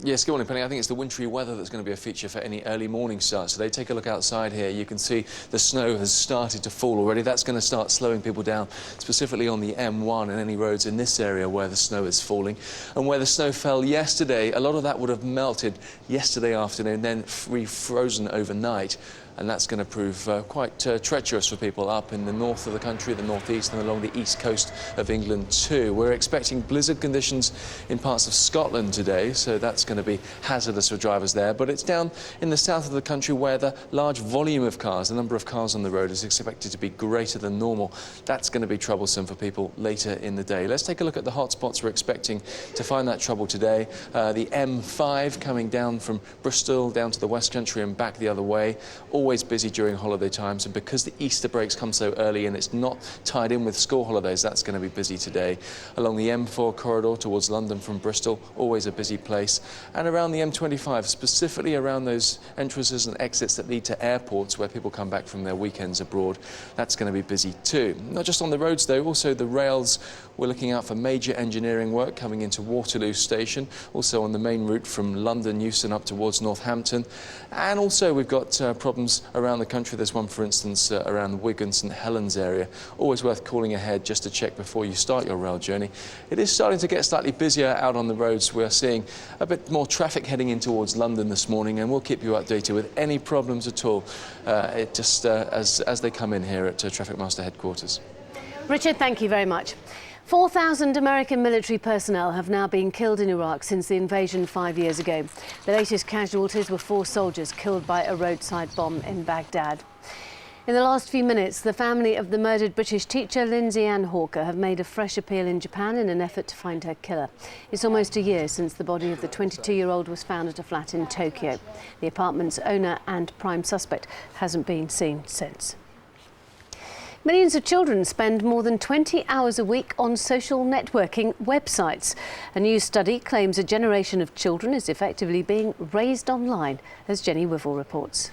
Speaker 20: Yes, good morning, Penny. I think it's the wintry weather that's going to be a feature for any early morning start. So take a look outside here. You can see the snow has started to fall already. That's going to start slowing people down, specifically on the M1 and any roads in this area where the snow is falling. And where the snow fell yesterday, a lot of that would have melted yesterday afternoon, then refrozen overnight. And that's going to prove quite treacherous for people up in the north of the country, the northeast, and along the east coast of England too. We're expecting blizzard conditions in parts of Scotland today, so that's going to be hazardous for drivers there. But it's down in the south of the country where the large volume of cars, the number of cars on the road, is expected to be greater than normal. That's going to be troublesome for people later in the day. Let's take a look at the hotspots we're expecting to find that trouble today. The M5 coming down from Bristol down to the West Country and back the other way. Always busy during holiday times, and because the Easter breaks come so early and it's not tied in with school holidays, that's going to be busy today. Along the M4 corridor towards London from Bristol, always a busy place, and around the M25, specifically around those entrances and exits that lead to airports where people come back from their weekends abroad, that's going to be busy too. Not just on the roads though, also the rails. We're looking out for major engineering work coming into Waterloo Station, also on the main route from London Euston up towards Northampton, and also we've got problems around the country. There's one, for instance, around Wigan, St Helens area. Always worth calling ahead just to check before you start your rail journey. It is starting to get slightly busier out on the roads. We're seeing a bit more traffic heading in towards London this morning, and we'll keep you updated with any problems at all, as they come in here at Traffic Master Headquarters.
Speaker 15: Richard, thank you very much. 4,000 American military personnel have now been killed in Iraq since the invasion 5 years ago. The latest casualties were 4 soldiers killed by a roadside bomb in Baghdad. In the last few minutes, the family of the murdered British teacher Lindsay Ann Hawker have made a fresh appeal in Japan in an effort to find her killer. It's almost a year since the body of the 22-year-old was found at a flat in Tokyo. The apartment's owner and prime suspect hasn't been seen since. Millions of children spend more than 20 hours a week on social networking websites. A new study claims a generation of children is effectively being raised online, as Jenny Wivel reports.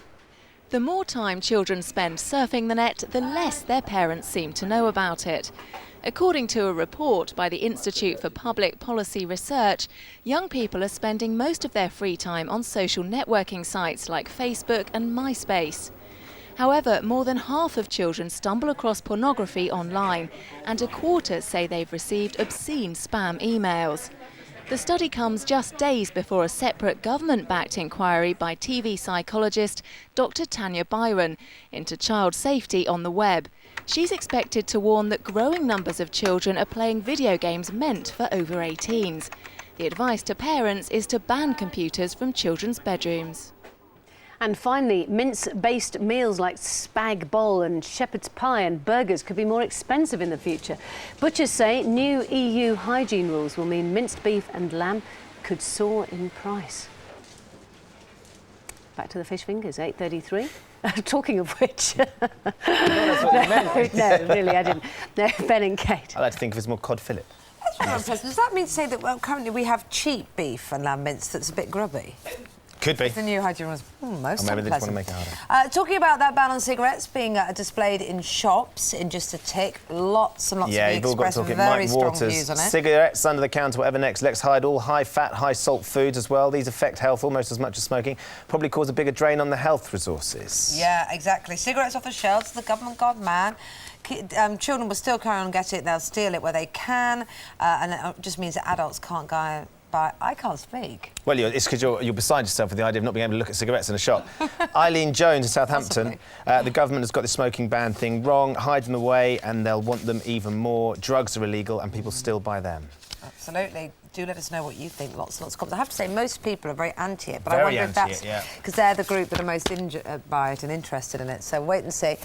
Speaker 21: The more time children spend surfing the net, the less their parents seem to know about it. According to a report by the Institute for Public Policy Research, young people are spending most of their free time on social networking sites like Facebook and MySpace. However, more than half of children stumble across pornography online, and a quarter say they've received obscene spam emails. The study comes just days before a separate government-backed inquiry by TV psychologist Dr. Tanya Byron into child safety on the web. She's expected to warn that growing numbers of children are playing video games meant for over 18s. The advice to parents is to ban computers from children's bedrooms.
Speaker 15: And finally, mince-based meals like spag bol and shepherd's pie and burgers could be more expensive in the future. Butchers say new EU hygiene rules will mean minced beef and lamb could soar in price. Back to the fish fingers, 8:33. Talking of which...
Speaker 1: No,
Speaker 15: really, I didn't. No, Ben and Kate.
Speaker 1: I like to think of it as more cod fillet.
Speaker 3: Does that mean to say that currently we have cheap beef and lamb mince that's a bit grubby?
Speaker 1: Could be.
Speaker 3: The new hygiene was most
Speaker 1: or maybe they just want to
Speaker 3: unpleasant.
Speaker 1: make it harder.
Speaker 3: Talking about that ban on cigarettes being displayed in shops in just a tick, lots and lots of
Speaker 1: you've all got to talk it.
Speaker 3: very
Speaker 1: Mike
Speaker 3: strong
Speaker 1: Waters,
Speaker 3: views on it.
Speaker 1: cigarettes, under the counter, whatever next. Let's hide all high-fat, high-salt foods as well. These affect health almost as much as smoking. Probably cause a bigger drain on the health resources.
Speaker 3: Yeah, exactly. Cigarettes off the shelves, the government god man. Children will still carry on and get it. They'll steal it where they can, and it just means that adults can't go. But I can't speak.
Speaker 1: Well, it's because you're beside yourself with the idea of not being able to look at cigarettes in a shop. Eileen Jones in Southampton. The government has got the smoking ban thing wrong. Hide them away and they'll want them even more. Drugs are illegal and people still buy them.
Speaker 3: Absolutely. Do let us know what you think. Lots and lots of comments. I have to say, most people are very anti it, but
Speaker 1: Very
Speaker 3: I wonder if that's
Speaker 1: anti it, yeah.
Speaker 3: because they're the group that are most injured by it and interested in it. So wait and see.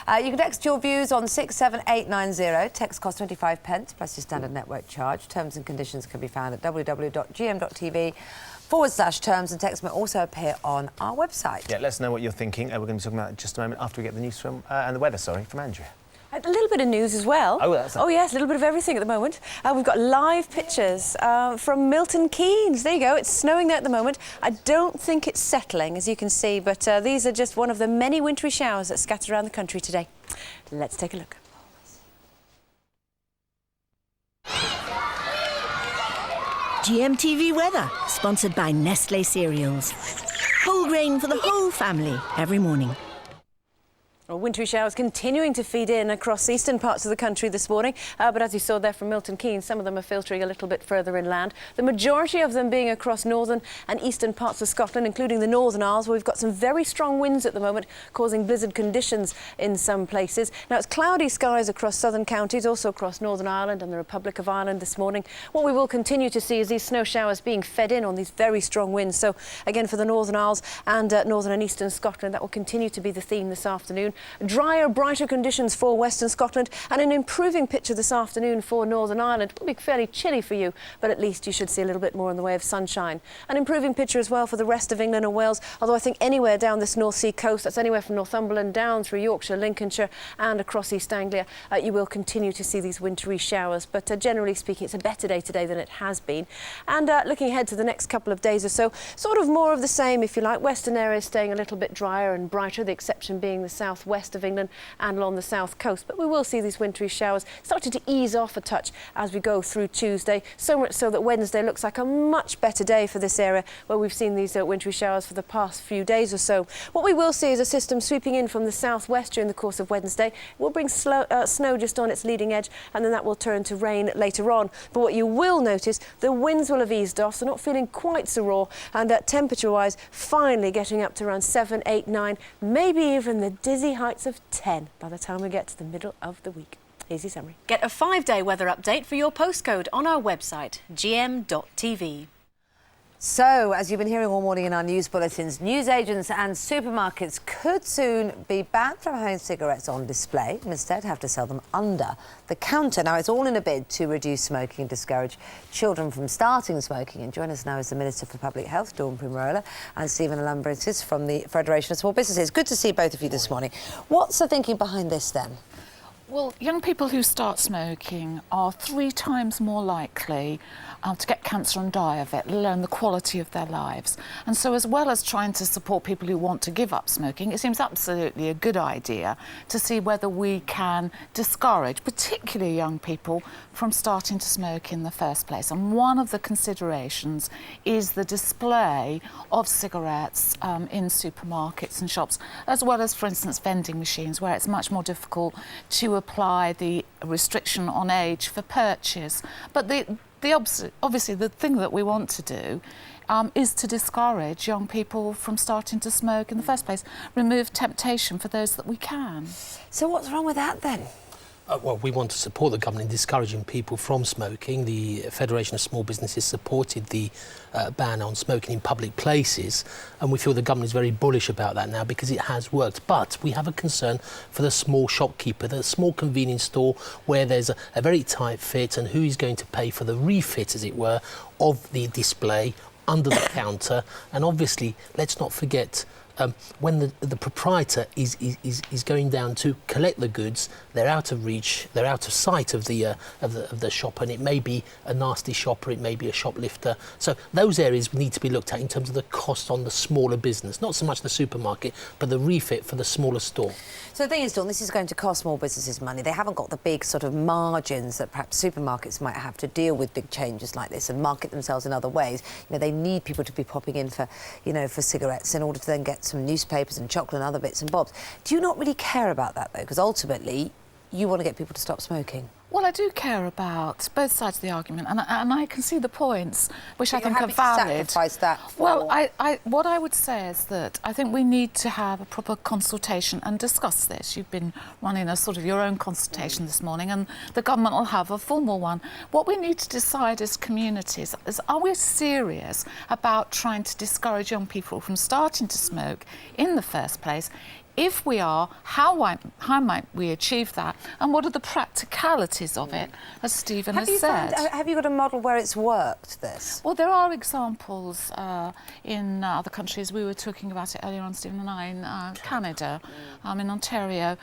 Speaker 3: You can text your views on 67890. Text costs 25 pence plus your standard network charge. Terms and conditions can be found at www.gm.tv/terms, and text may also appear on our website.
Speaker 1: Yeah, let us know what you're thinking. We're going to be talking about it in just a moment after we get the news from and the weather, sorry, from Andrea.
Speaker 2: A little bit of news as well.
Speaker 1: Oh,
Speaker 2: yes, a little bit of everything at the moment. We've got live pictures from Milton Keynes. There you go. It's snowing there at the moment. I don't think it's settling, as you can see, but these are just one of the many wintry showers that scatter around the country today. Let's take a look.
Speaker 22: GMTV weather, sponsored by Nestle Cereals. Whole grain for the whole family every morning.
Speaker 2: Well, wintry showers continuing to feed in across eastern parts of the country this morning, but as you saw there from Milton Keynes, some of them are filtering a little bit further inland. The majority of them being across northern and eastern parts of Scotland, including the Northern Isles, where we've got some very strong winds at the moment, causing blizzard conditions in some places. Now, it's cloudy skies across southern counties, also across Northern Ireland and the Republic of Ireland this morning. What we will continue to see is these snow showers being fed in on these very strong winds. So, again, for the Northern Isles and northern and eastern Scotland, that will continue to be the theme this afternoon. Drier, brighter conditions for Western Scotland and an improving picture this afternoon for Northern Ireland. It will be fairly chilly for you, but at least you should see a little bit more in the way of sunshine. An improving picture as well for the rest of England and Wales, although I think anywhere down this North Sea coast, that's anywhere from Northumberland down through Yorkshire, Lincolnshire and across East Anglia, you will continue to see these wintry showers. But generally speaking, it's a better day today than it has been. And looking ahead to the next couple of days or so, sort of more of the same, if you like. Western areas staying a little bit drier and brighter, the exception being the southwest of England and along the south coast. But we will see these wintry showers starting to ease off a touch as we go through Tuesday, so much so that Wednesday looks like a much better day for this area where we've seen these wintry showers for the past few days or so. What we will see is a system sweeping in from the southwest during the course of Wednesday. It will bring snow just on its leading edge, and then that will turn to rain later on. But what you will notice, the winds will have eased off, so not feeling quite so raw, and temperature-wise, finally getting up to around 7, 8, 9, maybe even the dizzy heights of 10 by the time we get to the middle of the week. Easy summary.
Speaker 5: Get a 5-day weather update for your postcode on our website, gm.tv.
Speaker 3: So, as you've been hearing all morning in our news bulletins, newsagents and supermarkets could soon be banned from having cigarettes on display and instead have to sell them under the counter. Now, it's all in a bid to reduce smoking and discourage children from starting smoking. And join us now is the Minister for Public Health, Dawn Primrola, and Stephen Lambrintis from the Federation of Small Businesses. Good to see both of you this morning. What's the thinking behind this, then?
Speaker 18: Well, young people who start smoking are 3 times more likely to get cancer and die of it, let alone the quality of their lives. And so, as well as trying to support people who want to give up smoking, it seems absolutely a good idea to see whether we can discourage, particularly young people, from starting to smoke in the first place. And one of the considerations is the display of cigarettes in supermarkets and shops, as well as, for instance, vending machines, where it's much more difficult to apply the restriction on age for purchase. But obviously the thing that we want to do is to discourage young people from starting to smoke in the first place, remove temptation for those that we can.
Speaker 3: So what's wrong with that then?
Speaker 23: Well, we want to support the government in discouraging people from smoking. The Federation of Small Businesses supported the ban on smoking in public places, and we feel the government is very bullish about that now because it has worked. But we have a concern for the small shopkeeper, the small convenience store where there's a very tight fit, and who is going to pay for the refit, as it were, of the display under the counter. And obviously, let's not forget, when the proprietor is going down to collect the goods, they're out of reach, they're out of sight of the shop, and it may be a nasty shop or it may be a shoplifter. So those areas need to be looked at in terms of the cost on the smaller business, not so much the supermarket, but the refit for the smaller store.
Speaker 3: So the thing is, Dawn, this is going to cost small businesses money. They haven't got the big sort of margins that perhaps supermarkets might have to deal with big changes like this and market themselves in other ways. You know, they need people to be popping in for, for cigarettes in order to then get some newspapers and chocolate and other bits and bobs. Do you not really care about that, though? Because ultimately, you want to get people to stop smoking.
Speaker 18: Well, I do care about both sides of the argument, and I can see the points, which I think are valid.
Speaker 3: Sacrifice that
Speaker 18: well, what I would say is that I think we need to have a proper consultation and discuss this. You've been running a sort of your own consultation this morning, and the government will have a formal one. What we need to decide as communities is, are we serious about trying to discourage young people from starting to smoke in the first place? If we are, how might we achieve that? And what are the practicalities of it, as Stephen has said?
Speaker 3: Have you got a model where it's worked, this?
Speaker 18: Well, there are examples in other countries. We were talking about it earlier on, Stephen and I, in Canada, in Ontario.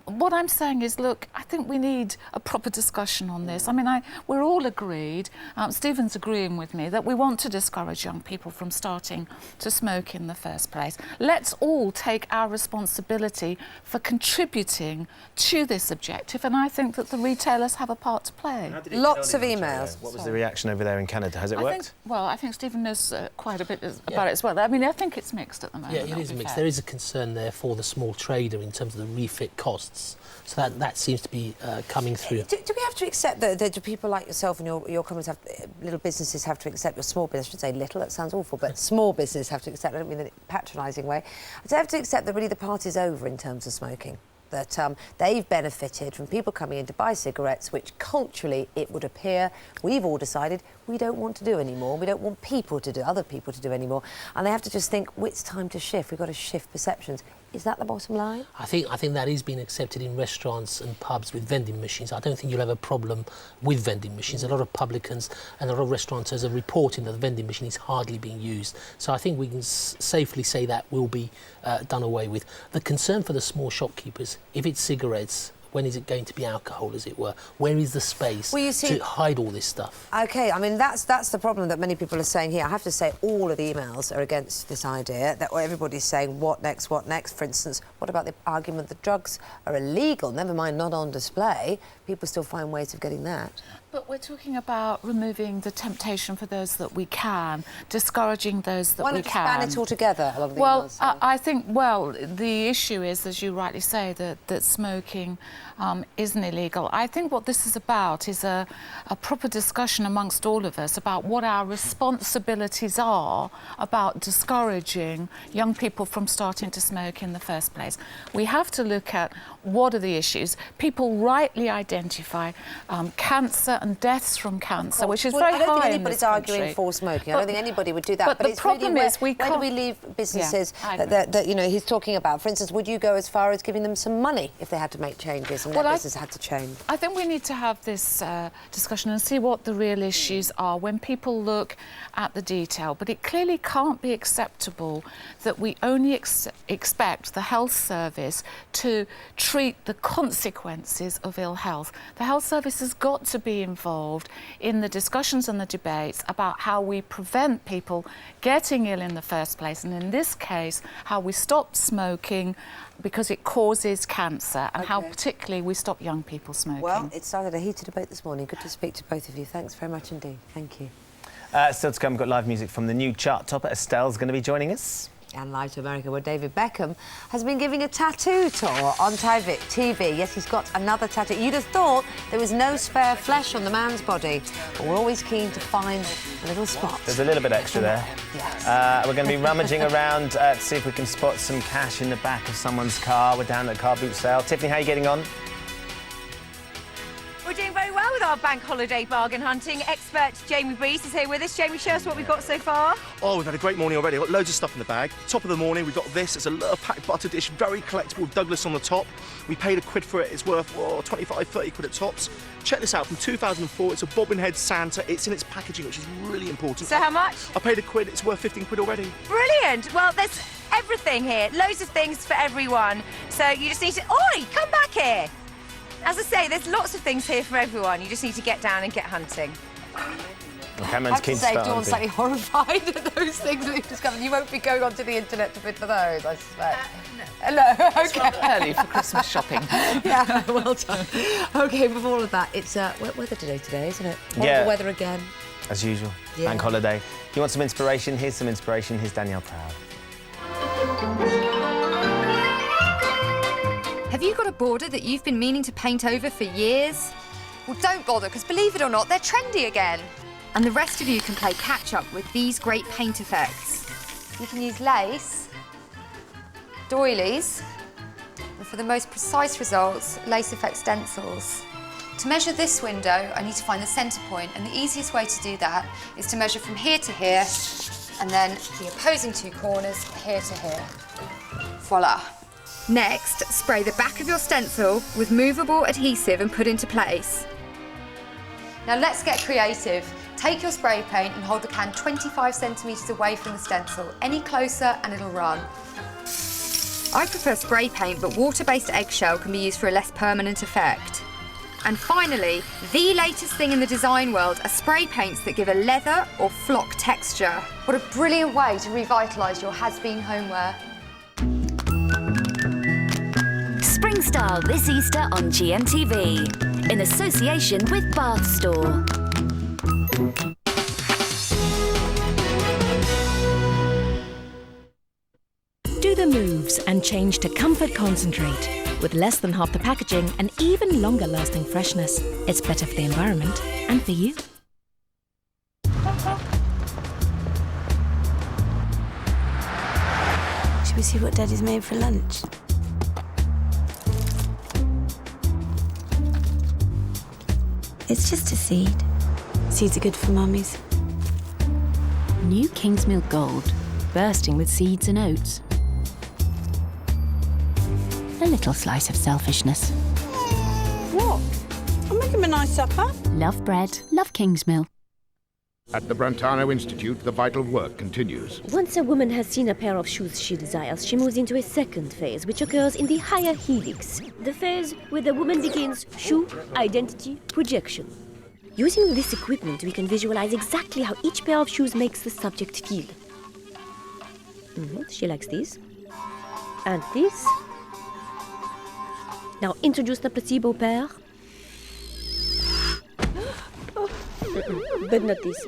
Speaker 18: What I'm saying is, look, I think we need a proper discussion on this. I mean, we're all agreed, Stephen's agreeing with me, that we want to discourage young people from starting to smoke in the first place. Let's all take our responsibility for contributing to this objective, and I think that the retailers have a part to play.
Speaker 3: Lots of emails.
Speaker 1: What was the reaction over there in Canada? Has it worked?
Speaker 18: I think Stephen knows quite a bit about it as well. I mean, I think it's mixed at the moment.
Speaker 23: Yeah, it is mixed. There is a concern there for the small trader in terms of the refit costs. So that seems to be coming through.
Speaker 3: Do we have to accept that do people like yourself and your comments have, little businesses have to accept, your small business, I should say little, that sounds awful, but small business have to accept, I don't mean in a patronising way, they have to accept that really the party's over in terms of smoking. That they've benefited from people coming in to buy cigarettes, which culturally, it would appear, we've all decided we don't want to do anymore. We don't want other people to do anymore. And they have to just think, well, it's time to shift. We've got to shift perceptions. Is that the bottom line?
Speaker 23: I think that is being accepted in restaurants and pubs with vending machines. I don't think you'll have a problem with vending machines. A lot of publicans and a lot of restaurateurs are reporting that the vending machine is hardly being used. So I think we can safely say that will be done away with. The concern for the small shopkeepers, if it's cigarettes, when is it going to be alcohol, as it were? Where is the space to hide all this stuff?
Speaker 3: OK, I mean, that's the problem that many people are saying here. I have to say all of the emails are against this idea, that everybody's saying, what next, what next? For instance, what about the argument that drugs are illegal, never mind not on display? People still find ways of getting that.
Speaker 18: But we're talking about removing the temptation for those that we can, discouraging those that we can.
Speaker 3: Why not just ban it altogether?
Speaker 18: Well, I think, the issue is, as you rightly say, that smoking isn't illegal. I think what this is about is a proper discussion amongst all of us about what our responsibilities are about discouraging young people from starting to smoke in the first place. We have to look at what are the issues. People rightly identify cancer and deaths from cancer, which is very high in this country.
Speaker 3: I don't think anybody's arguing for smoking. I don't think anybody would do that.
Speaker 18: But the problem is,
Speaker 3: where do we leave businesses that he's talking about? For instance, would you go as far as giving them some money if they had to make changes and their business had to change?
Speaker 18: I think we need to have this discussion and see what the real issues are when people look at the detail. But it clearly can't be acceptable that we only expect the health service to treat the consequences of ill health. The health service has got to be involved in the discussions and the debates about how we prevent people getting ill in the first place, and in this case, how we stop smoking because it causes cancer, and how particularly we stop young people smoking.
Speaker 3: Well, it started a heated debate this morning. Good to speak to both of you. Thanks very much indeed. Thank you.
Speaker 1: Still to come, we've got live music from the new chart topper. Estelle's going to be joining us.
Speaker 3: And live to America, where David Beckham has been giving a tattoo tour on TV. Yes, he's got another tattoo. You'd have thought there was no spare flesh on the man's body, but we're always keen to find a little spot.
Speaker 1: There's a little bit extra there.
Speaker 3: Yes.
Speaker 1: We're going to be rummaging around to see if we can spot some cash in the back of someone's car. We're down at a car boot sale. Tiffany, how are you getting on?
Speaker 4: We're doing very well with our bank holiday bargain hunting. Expert Jamie Breeze is here with us. Jamie, show us what we've got so far.
Speaker 6: Oh, we've had a great morning already. We've got loads of stuff in the bag. Top of the morning, we've got this. It's a little packed butter dish, very collectible, Douglas on the top. We paid £1 for it. It's worth 25, 30 quid at tops. Check this out, from 2004. It's a bobbin head Santa. It's in its packaging, which is really important.
Speaker 4: So how much?
Speaker 6: I paid £1. It's worth 15 quid already.
Speaker 4: Brilliant. Well, there's everything here. Loads of things for everyone. So you just need to... Oi, come back here. As I say, there's lots of things here for everyone. You just need to get down and get hunting.
Speaker 1: Cameron's keen to start.
Speaker 3: I have to say, Dawn's slightly horrified at those things that we've discovered. You won't be going onto the internet to bid for those, I suspect. No, okay.
Speaker 18: It's rather early for Christmas shopping.
Speaker 3: Yeah, well done. OK, before all of that, it's wet weather today, isn't it? Horrible weather again.
Speaker 1: As usual, bank holiday. You want some inspiration? Here's some inspiration. Here's Danielle Proud.
Speaker 7: Have you got a border that you've been meaning to paint over for years?
Speaker 4: Well, don't bother, because believe it or not, they're trendy again. And the rest of you can play catch-up with these great paint effects. You can use lace, doilies, and for the most precise results, lace effect stencils. To measure this window, I need to find the centre point, and the easiest way to do that is to measure from here to here, and then the opposing two corners here to here. Voila. Next, spray the back of your stencil with movable adhesive and put into place. Now let's get creative. Take your spray paint and hold the can 25 centimetres away from the stencil. Any closer and it'll run. I prefer spray paint, but water-based eggshell can be used for a less permanent effect. And finally, the latest thing in the design world are spray paints that give a leather or flock texture. What a brilliant way to revitalise your has-been homeware.
Speaker 22: Spring Style this Easter on GMTV, in association with Bath Store.
Speaker 7: Do the moves and change to Comfort Concentrate. With less than half the packaging and even longer lasting freshness. It's better for the environment and for you.
Speaker 8: Should we see what Daddy's made for lunch? It's just a seed. Seeds are good for mummies.
Speaker 7: New King's Milk Gold, bursting with seeds and oats. A little slice of selfishness.
Speaker 8: What? I'm making a nice supper.
Speaker 7: Love bread, love King's Milk.
Speaker 10: At the Brantano Institute, the vital work continues.
Speaker 24: Once a woman has seen a pair of shoes she desires, she moves into a second phase, which occurs in the higher helix. The phase where the woman begins shoe identity projection. Using this equipment, we can visualize exactly how each pair of shoes makes the subject feel. She likes these. And this. Now introduce the placebo pair. But not this.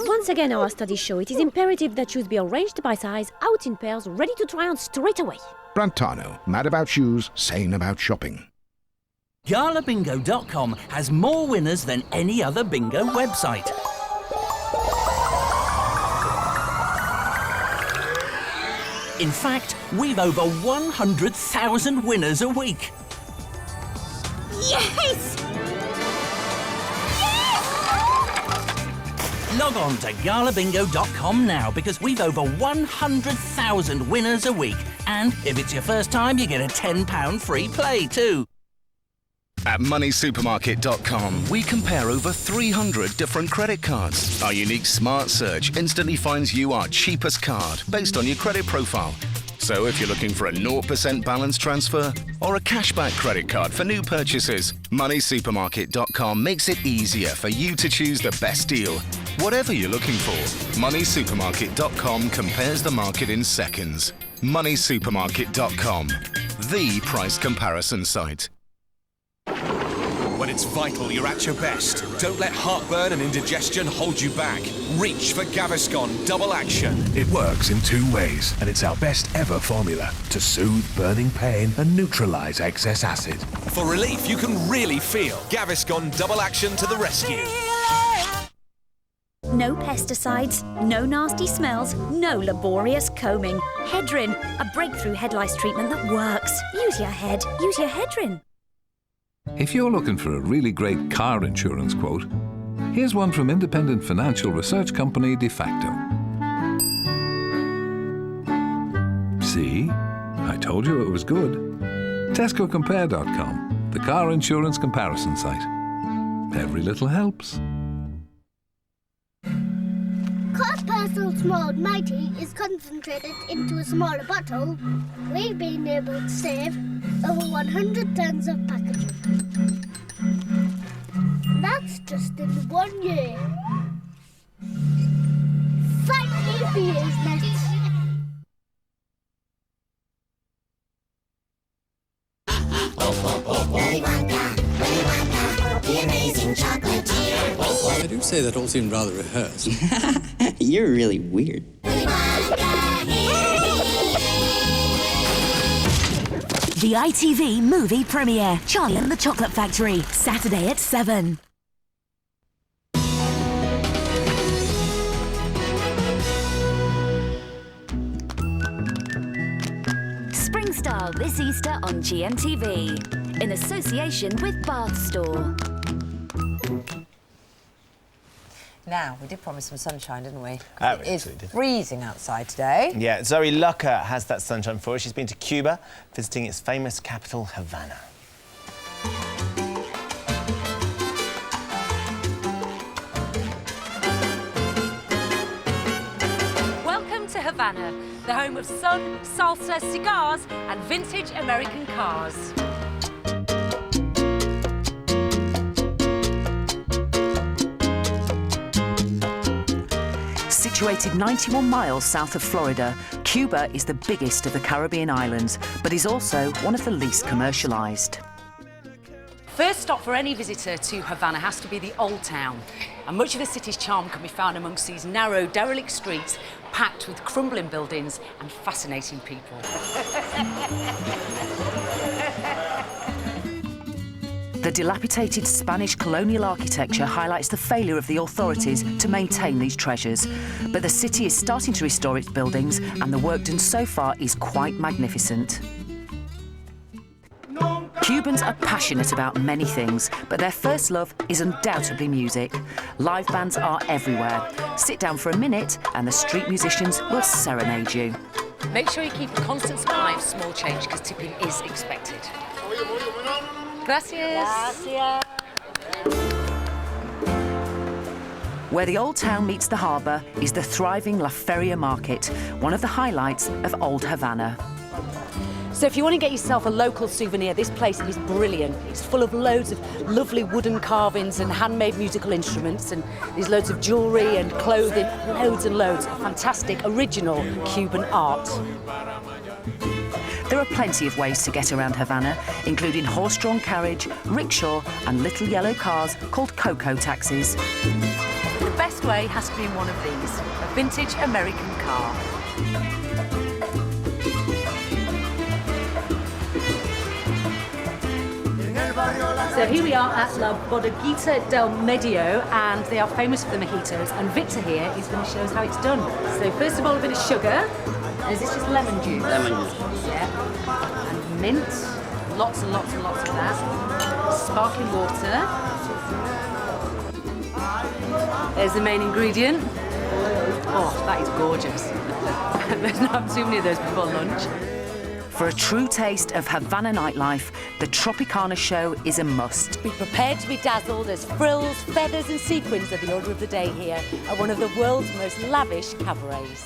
Speaker 24: Once again, our studies show it is imperative that shoes be arranged by size, out in pairs, ready to try on straight away.
Speaker 10: Brantano, mad about shoes, sane about shopping.
Speaker 25: GalaBingo.com has more winners than any other bingo website. In fact, we've over 100,000 winners a week.
Speaker 24: Yes!
Speaker 25: Log on to GalaBingo.com now because we've over 100,000 winners a week. And if it's your first time, you get a £10 free play too.
Speaker 26: At MoneySupermarket.com, we compare over 300 different credit cards. Our unique smart search instantly finds you our cheapest card based on your credit profile. So if you're looking for a 0% balance transfer or a cashback credit card for new purchases, MoneySupermarket.com makes it easier for you to choose the best deal. Whatever you're looking for, MoneySupermarket.com compares the market in seconds. MoneySupermarket.com, the price comparison site.
Speaker 27: When it's vital you're at your best, don't let heartburn and indigestion hold you back. Reach for Gaviscon Double Action.
Speaker 28: It works in 2 ways, and it's our best ever formula to soothe burning pain and neutralise excess acid.
Speaker 27: For relief you can really feel. Gaviscon Double Action to the rescue.
Speaker 22: No pesticides, no nasty smells, no laborious combing. Hedrin, a breakthrough head lice treatment that works. Use your head, use your Hedrin.
Speaker 19: If you're looking for a really great car insurance quote, here's one from independent financial research company De Facto. See? I told you it was good. TescoCompare.com, the car insurance comparison site. Every little helps.
Speaker 9: Because Personal Small Mighty is concentrated into a smaller bottle, we've been able to save over 100 tons of packaging. That's just in 1 year. Thank you for years, mates.
Speaker 29: The amazing chocolatier.
Speaker 30: I do say that all seemed rather rehearsed.
Speaker 29: You're really weird.
Speaker 22: The ITV movie premiere, Charlie and the Chocolate Factory, Saturday at 7. Spring Style this Easter on GMTV, in association with Bath Store.
Speaker 3: Now, we did promise some sunshine, didn't we?
Speaker 1: Oh,
Speaker 3: it is freezing outside today.
Speaker 1: Yeah, Zoe Lucker has that sunshine for us. She's been to Cuba, visiting its famous capital, Havana.
Speaker 2: Welcome to Havana, the home of sun, salsa, cigars and vintage American cars.
Speaker 11: Situated 91 miles south of Florida, Cuba is the biggest of the Caribbean islands, but is also one of the least commercialised.
Speaker 2: First stop for any visitor to Havana has to be the Old Town, and much of the city's charm can be found amongst these narrow, derelict streets packed with crumbling buildings and fascinating people.
Speaker 11: The dilapidated Spanish colonial architecture highlights the failure of the authorities to maintain these treasures. But the city is starting to restore its buildings, and the work done so far is quite magnificent. Cubans are passionate about many things, but their first love is undoubtedly music. Live bands are everywhere. Sit down for a minute and the street musicians will serenade you.
Speaker 2: Make sure you keep a constant supply of small change because tipping is expected. Gracias. Gracias.
Speaker 11: Where the Old Town meets the harbour is the thriving La Feria Market, one of the highlights of Old Havana.
Speaker 2: So if you want to get yourself a local souvenir, this place is brilliant. It's full of loads of lovely wooden carvings and handmade musical instruments, and there's loads of jewellery and clothing, loads and loads of fantastic original Cuban art.
Speaker 11: There are plenty of ways to get around Havana, including horse-drawn carriage, rickshaw and little yellow cars called cocoa taxis.
Speaker 2: The best way has to be in one of these, a vintage American car. So here we are at La Bodeguita del Medio, and they are famous for the mojitos, and Victor here is going to show us how it's done. So first of all, a bit of sugar. And is this just lemon juice? Lemon juice. Yeah. And mint. Lots and lots and lots of that. Sparkling water. There's the main ingredient. Oh, that is gorgeous. There's not too many of those before lunch.
Speaker 11: For a true taste of Havana nightlife, the Tropicana show is a must.
Speaker 2: Be prepared to be dazzled as frills, feathers and sequins are the order of the day here at one of the world's most lavish cabarets.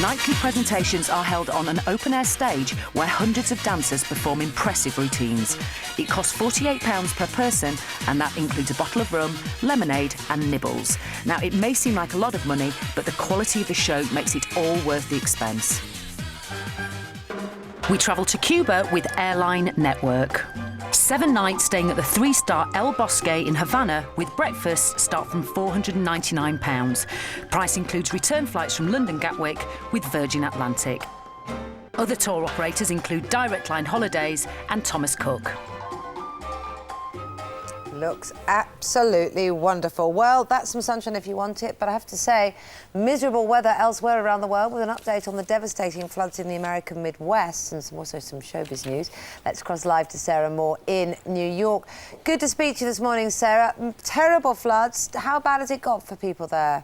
Speaker 11: Nightly presentations are held on an open-air stage where hundreds of dancers perform impressive routines. It costs £48 per person, and that includes a bottle of rum, lemonade and nibbles. Now, it may seem like a lot of money, but the quality of the show makes it all worth the expense. We travel to Cuba with Airline Network. 7 nights staying at the 3-star El Bosque in Havana with breakfasts start from £499. Price includes return flights from London Gatwick with Virgin Atlantic. Other tour operators include Direct Line Holidays and Thomas Cook.
Speaker 3: Looks absolutely wonderful. Well, that's some sunshine if you want it, but I have to say, miserable weather elsewhere around the world with an update on the devastating floods in the American Midwest and also some showbiz news. Let's cross live to Sarah Moore in New York. Good to speak to you this morning, Sarah. Terrible floods. How bad has it got for people there?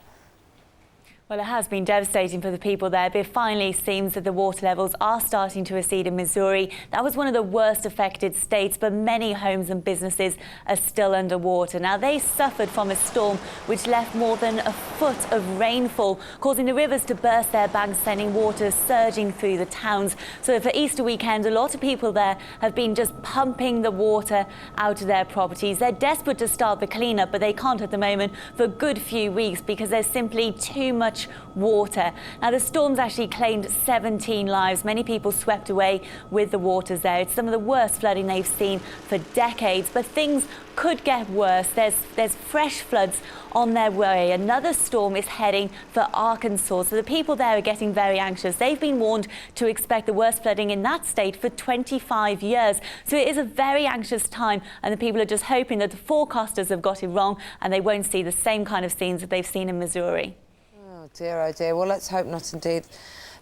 Speaker 12: Well, it has been devastating for the people there, but it finally seems that the water levels are starting to recede in Missouri. That was one of the worst affected states, but many homes and businesses are still underwater. Now, they suffered from a storm which left more than a foot of rainfall, causing the rivers to burst their banks, sending water surging through the towns. So for Easter weekend, a lot of people there have been just pumping the water out of their properties. They're desperate to start the cleanup, but they can't at the moment for a good few weeks because there's simply too much much water. Now, the storms actually claimed 17 lives. Many people swept away with the waters there. It's some of the worst flooding they've seen for decades, but things could get worse. There's fresh floods on their way. Another storm is heading for Arkansas, so the people there are getting very anxious. They've been warned to expect the worst flooding in that state for 25 years. So it is a very anxious time, and the people are just hoping that the forecasters have got it wrong and they won't see the same kind of scenes that they've seen in Missouri.
Speaker 3: Oh dear. Well, let's hope not indeed.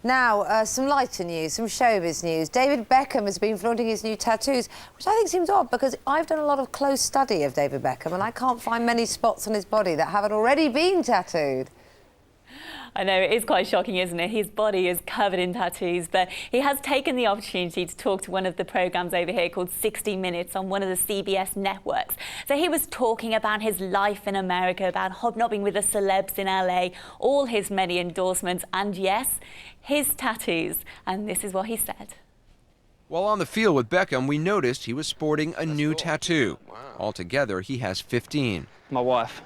Speaker 3: Now, some lighter news, some showbiz news. David Beckham has been flaunting his new tattoos, which I think seems odd because I've done a lot of close study of David Beckham and I can't find many spots on his body that haven't already been tattooed.
Speaker 12: I know, it is quite shocking, isn't it? His body is covered in tattoos, but he has taken the opportunity to talk to one of the programmes over here called 60 Minutes on one of the CBS networks. So he was talking about his life in America, about hobnobbing with the celebs in LA, all his many endorsements, and yes, his tattoos. And this is what he said.
Speaker 5: While on the field with Beckham, we noticed he was sporting a new tattoo. Altogether, he has 15.
Speaker 6: My wife.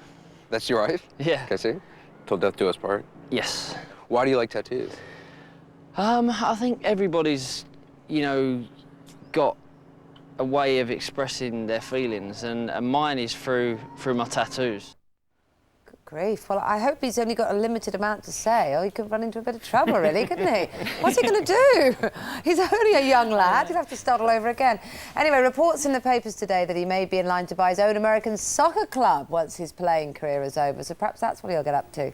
Speaker 13: That's your wife?
Speaker 6: Yeah.
Speaker 13: Can I see? Till death do us part?
Speaker 6: Yes.
Speaker 13: Why do you like tattoos?
Speaker 6: I think everybody's, got a way of expressing their feelings, and mine is through my tattoos.
Speaker 3: Good grief. Well, I hope he's only got a limited amount to say, or he could run into a bit of trouble, really, couldn't he? What's he going to do? He's only a young lad. He'll have to start all over again. Anyway, reports in the papers today that he may be in line to buy his own American soccer club once his playing career is over, so perhaps that's what he'll get up to.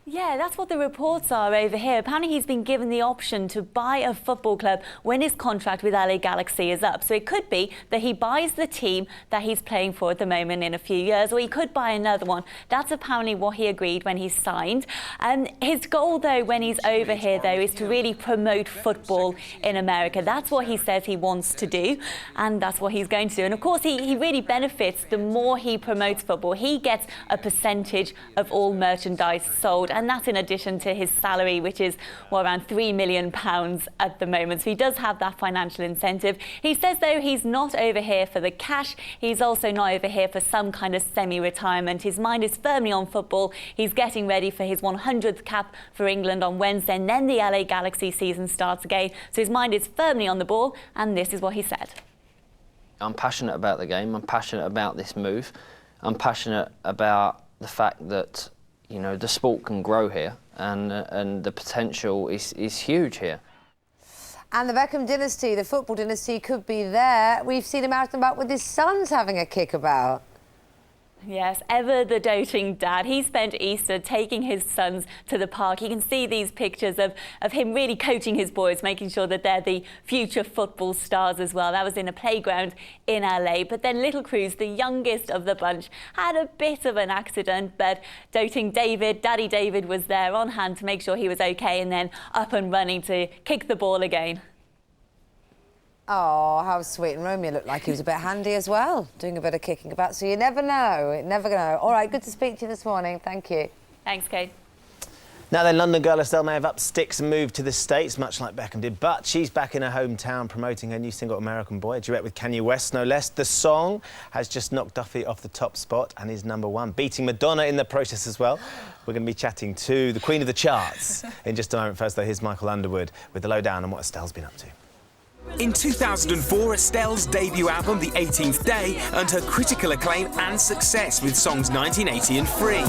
Speaker 12: Yeah, that's what the reports are over here. Apparently he's been given the option to buy a football club when his contract with LA Galaxy is up. So it could be that he buys the team that he's playing for at the moment in a few years, or he could buy another one. That's apparently what he agreed when he signed. And his goal, though, when he's over here, though, is to really promote football in America. That's what he says he wants to do, and that's what he's going to do. And, of course, he really benefits the more he promotes football. He gets a percentage of all merchandise sold, and that's in addition to his salary, which is around £3 million at the moment. So he does have that financial incentive. He says, though, he's not over here for the cash. He's also not over here for some kind of semi-retirement. His mind is firmly on football. He's getting ready for his 100th cap for England on Wednesday, and then the LA Galaxy season starts again. So his mind is firmly on the ball, and this is what he said.
Speaker 6: I'm passionate about the game. I'm passionate about this move. I'm passionate about the fact that the sport can grow here, and the potential is huge here.
Speaker 3: And the Beckham dynasty, the football dynasty, could be there. We've seen him out and about with his sons having a kickabout.
Speaker 12: Yes, ever the doting dad. He spent Easter taking his sons to the park. You can see these pictures of him really coaching his boys, making sure that they're the future football stars as well. That was in a playground in LA. But then little Cruz, the youngest of the bunch, had a bit of an accident, but doting David, Daddy David, was there on hand to make sure he was okay, and then up and running to kick the ball again.
Speaker 3: Oh, how sweet. And Romeo looked like he was a bit handy as well, doing a bit of kicking about. So you never know. Never know. All right, good to speak to you this morning. Thank you.
Speaker 12: Thanks, Kate.
Speaker 1: Now then, London girl Estelle may have upped sticks and moved to the States, much like Beckham did, but she's back in her hometown promoting her new single, American Boy, a duet with Kanye West, no less. The song has just knocked Duffy off the top spot and is #1, beating Madonna in the process as well. We're going to be chatting to the queen of the charts in just a moment. First, though, here's Michael Underwood with the lowdown on what Estelle's been up to.
Speaker 14: In 2004, Estelle's debut album, The 18th Day, earned her critical acclaim and success with songs 1980 and Free.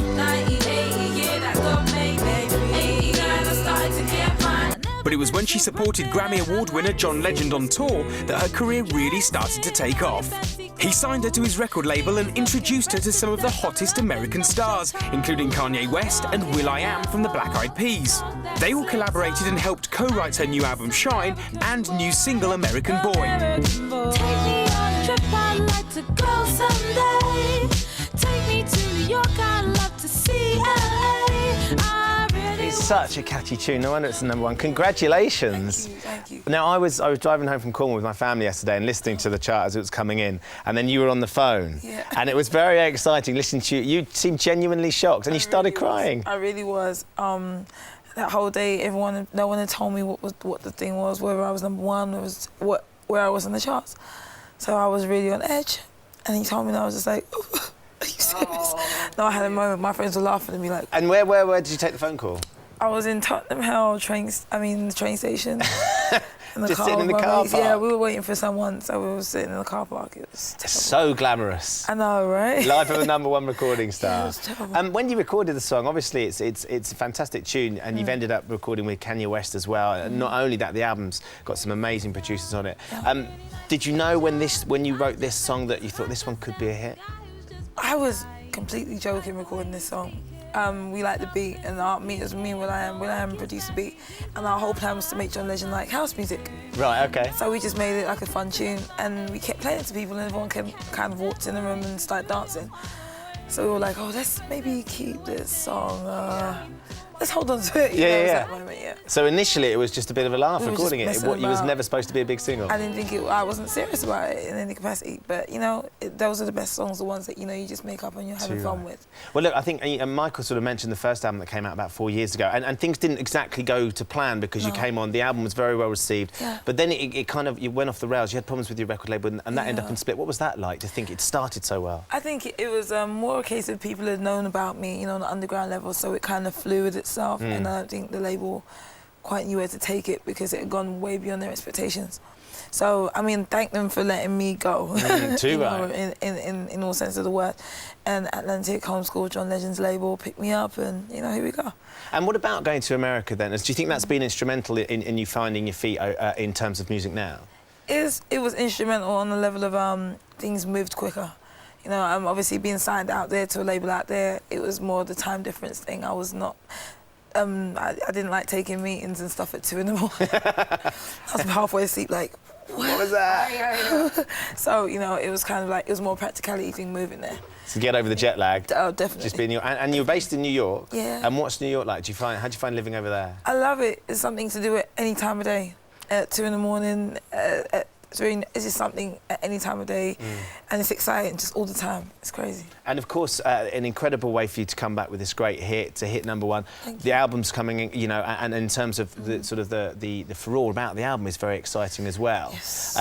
Speaker 14: But it was when she supported Grammy Award winner John Legend on tour that her career really started to take off. He signed her to his record label and introduced her to some of the hottest American stars, including Kanye West and will.i.am from the Black Eyed Peas. They all collaborated and helped co-write her new album Shine and new single American Boy.
Speaker 15: Take me on a trip, I'd like to go someday. Take me to New York, I'd love to see LA.
Speaker 1: It's such a catchy tune. No wonder it's the #1. Congratulations.
Speaker 15: Thank you.
Speaker 1: Now, I was driving home from Cornwall with my family yesterday and listening to the chart as it was coming in, and then you were on the phone.
Speaker 15: Yeah.
Speaker 1: And it was very exciting listening to you. You seemed genuinely shocked, and you started crying.
Speaker 15: I really was. That whole day, no one had told me what the thing was, whether I was #1 or where I was in the charts. So I was really on edge, and he told me, and I was just like, oh, are you serious?
Speaker 4: No, I had a moment. My friends were laughing at me like...
Speaker 1: And where did you take the phone call?
Speaker 4: I was in Tottenham Hale train station.
Speaker 1: Just sitting in the car park?
Speaker 4: Yeah, we were waiting for someone, so we were sitting in the car park. It was terrible.
Speaker 1: So glamorous.
Speaker 4: I know, right?
Speaker 1: Life of a #1 recording star.
Speaker 4: Yeah, it was terrible.
Speaker 1: When you recorded the song, obviously it's a fantastic tune, and you've ended up recording with Kanye West as well. And not only that, the album's got some amazing producers on it.
Speaker 4: Yeah.
Speaker 1: Did you know when you wrote this song that you thought this one could be a hit?
Speaker 4: I was completely joking recording this song. We like the beat, and me and Will.i.am produced the beat, and our whole plan was to make John Legend like house music.
Speaker 1: Right, okay.
Speaker 4: So we just made it like a fun tune, and we kept playing it to people, and everyone kind of walked in the room and started dancing. So we were like, oh, let's maybe keep this song, let's hold on to it. You know, it was that moment, yeah.
Speaker 1: So initially it was just a bit of a laugh recording it. It was never supposed to be a big single.
Speaker 4: I didn't think I wasn't serious about it in any capacity, but you know, those are the best songs, the ones that you know you just make up and you're having fun with.
Speaker 1: Well, look, I think Michael sort of mentioned the first album that came out about 4 years ago, and things didn't exactly go to plan because you came on. The album was very well received, but then it kind of went off the rails. You had problems with your record label, and that ended up in split. What was that like to think it started so well?
Speaker 4: I think it was more a case of people had known about me, you know, on the underground level, so it kind of flew with itself, and I don't think the label quite knew where to take it because it had gone way beyond their expectations. So, I mean, thank them for letting me go,
Speaker 1: too right.
Speaker 4: in all sense of the word. And Atlantic Homeschool, John Legend's label, picked me up, and, you know, here we go.
Speaker 1: And what about going to America then? Do you think that's been instrumental in you finding your feet in terms of music now?
Speaker 4: It was instrumental on the level of things moved quicker. You know, obviously being signed out there to a label out there, it was more the time difference thing. I was not... I didn't like taking meetings and stuff at 2 in the morning. I was halfway asleep, like,
Speaker 1: what was that?
Speaker 4: So, you know, it was kind of like, it was more practicality thing moving there.
Speaker 1: To get over the jet lag.
Speaker 4: Oh, definitely.
Speaker 1: Just being and you're based in New York.
Speaker 4: Yeah.
Speaker 1: And what's New York like? How'd you find living over there?
Speaker 4: I love it. It's something to do at any time of day. At 2 in the morning, it's just something at any time of day, and it's exciting just all the time. It's crazy.
Speaker 1: And of course, an incredible way for you to come back with this great hit, to hit #1. The album's coming in, you know, and in terms of the sort of the furore about the album is very exciting as well.
Speaker 4: Yes.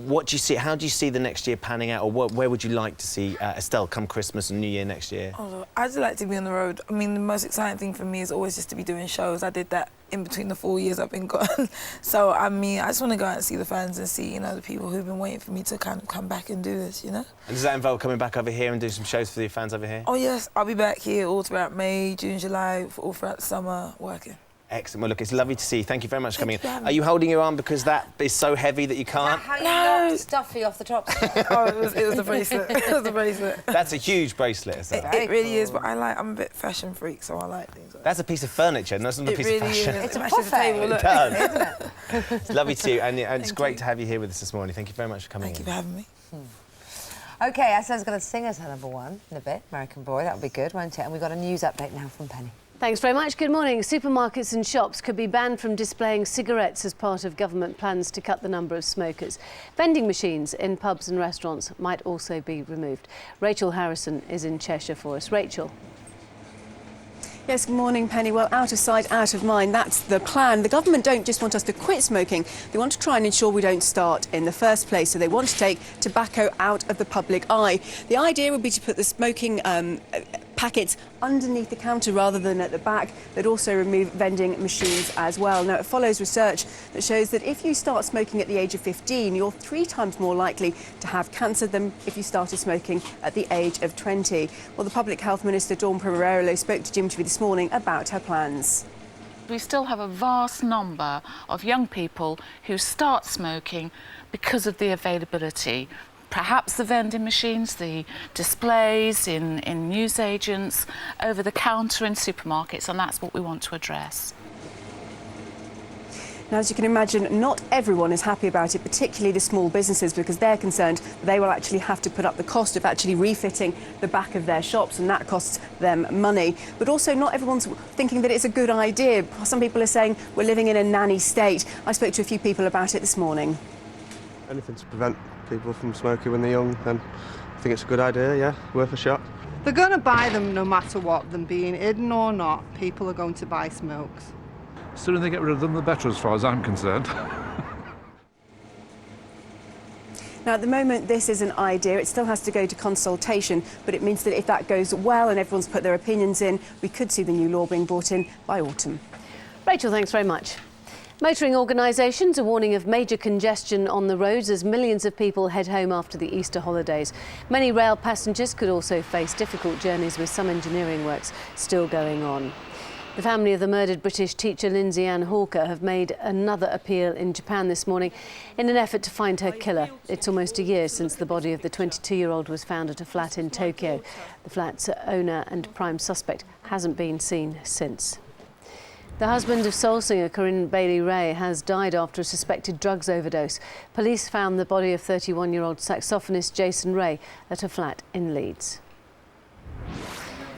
Speaker 1: What do you see? How do you see the next year panning out, or where would you like to see Estelle come Christmas and New Year next year?
Speaker 4: Oh, I'd just like to be on the road. I mean, the most exciting thing for me is always just to be doing shows. I did that in between the 4 years I've been gone. So, I mean, I just want to go out and see the fans and see, you know, the people who've been waiting for me to kind of come back and do this, you know?
Speaker 1: And does that involve coming back over here and do some shows for your fans over here?
Speaker 4: Oh, yes. I'll be back here all throughout May, June, July, all throughout the summer, working.
Speaker 1: Excellent. Well, look, it's lovely to see you. Thank you very much for coming in. Are you holding your arm because that is so heavy that you can't?
Speaker 3: How you knocked Stuffy off the top?
Speaker 4: Oh, it was the bracelet. It was the bracelet.
Speaker 1: That's a huge bracelet, is that?
Speaker 4: It really is, but I'm a bit fashion freak, so I like things like that.
Speaker 1: That's a piece of furniture, not a piece of fashion.
Speaker 4: It's a buffet.
Speaker 1: It does. Isn't it? It's lovely to see you, and it's great to have you here with us this morning. Thank you very much for coming in.
Speaker 4: Thank you for having me.
Speaker 3: OK, Estelle's going to sing us her #1 in a bit, American Boy. That'll be good, won't it? And we've got a news update now from Penny.
Speaker 7: Thanks very much. Good morning. Supermarkets and shops could be banned from displaying cigarettes as part of government plans to cut the number of smokers. Vending machines in pubs and restaurants might also be removed. Rachel Harrison is in Cheshire for us. Rachel.
Speaker 8: Yes, good morning, Penny. Well, out of sight, out of mind, that's the plan. The government don't just want us to quit smoking, they want to try and ensure we don't start in the first place. So they want to take tobacco out of the public eye. The idea would be to put the smoking packets underneath the counter rather than at the back. They'd also remove vending machines as well. Now, it follows research that shows that if you start smoking at the age of 15, you're 3 times more likely to have cancer than if you started smoking at the age of 20. Well, the Public Health Minister, Dawn Pereira, spoke to GMTV this morning about her plans.
Speaker 10: We still have a vast number of young people who start smoking because of the availability. Perhaps the vending machines, the displays in newsagents, over the counter in supermarkets, and that's what we want to address.
Speaker 8: Now, as you can imagine, not everyone is happy about it, particularly the small businesses, because they're concerned that they will actually have to put up the cost of actually refitting the back of their shops, and that costs them money. But also, not everyone's thinking that it's a good idea. Some people are saying we're living in a nanny state. I spoke to a few people about it this morning.
Speaker 16: Anything to prevent people from smoking when they're young, then I think it's a good idea, yeah, worth a shot.
Speaker 17: They're going to buy them no matter what, them being hidden or not. People are going to buy smokes.
Speaker 19: The sooner they get rid of them, the better, as far as I'm concerned.
Speaker 8: Now, at the moment, this is an idea. It still has to go to consultation, but it means that if that goes well and everyone's put their opinions in, we could see the new law being brought in by autumn.
Speaker 7: Rachel, thanks very much. Motoring organisations are warning of major congestion on the roads as millions of people head home after the Easter holidays. Many rail passengers could also face difficult journeys with some engineering works still going on. The family of the murdered British teacher Lindsay Ann Hawker have made another appeal in Japan this morning in an effort to find her killer. It's almost a year since the body of the 22-year-old was found at a flat in Tokyo. The flat's owner and prime suspect hasn't been seen since. The husband of soul singer Corinne Bailey Rae has died after a suspected drugs overdose. Police found the body of 31-year-old saxophonist Jason Ray at a flat in Leeds.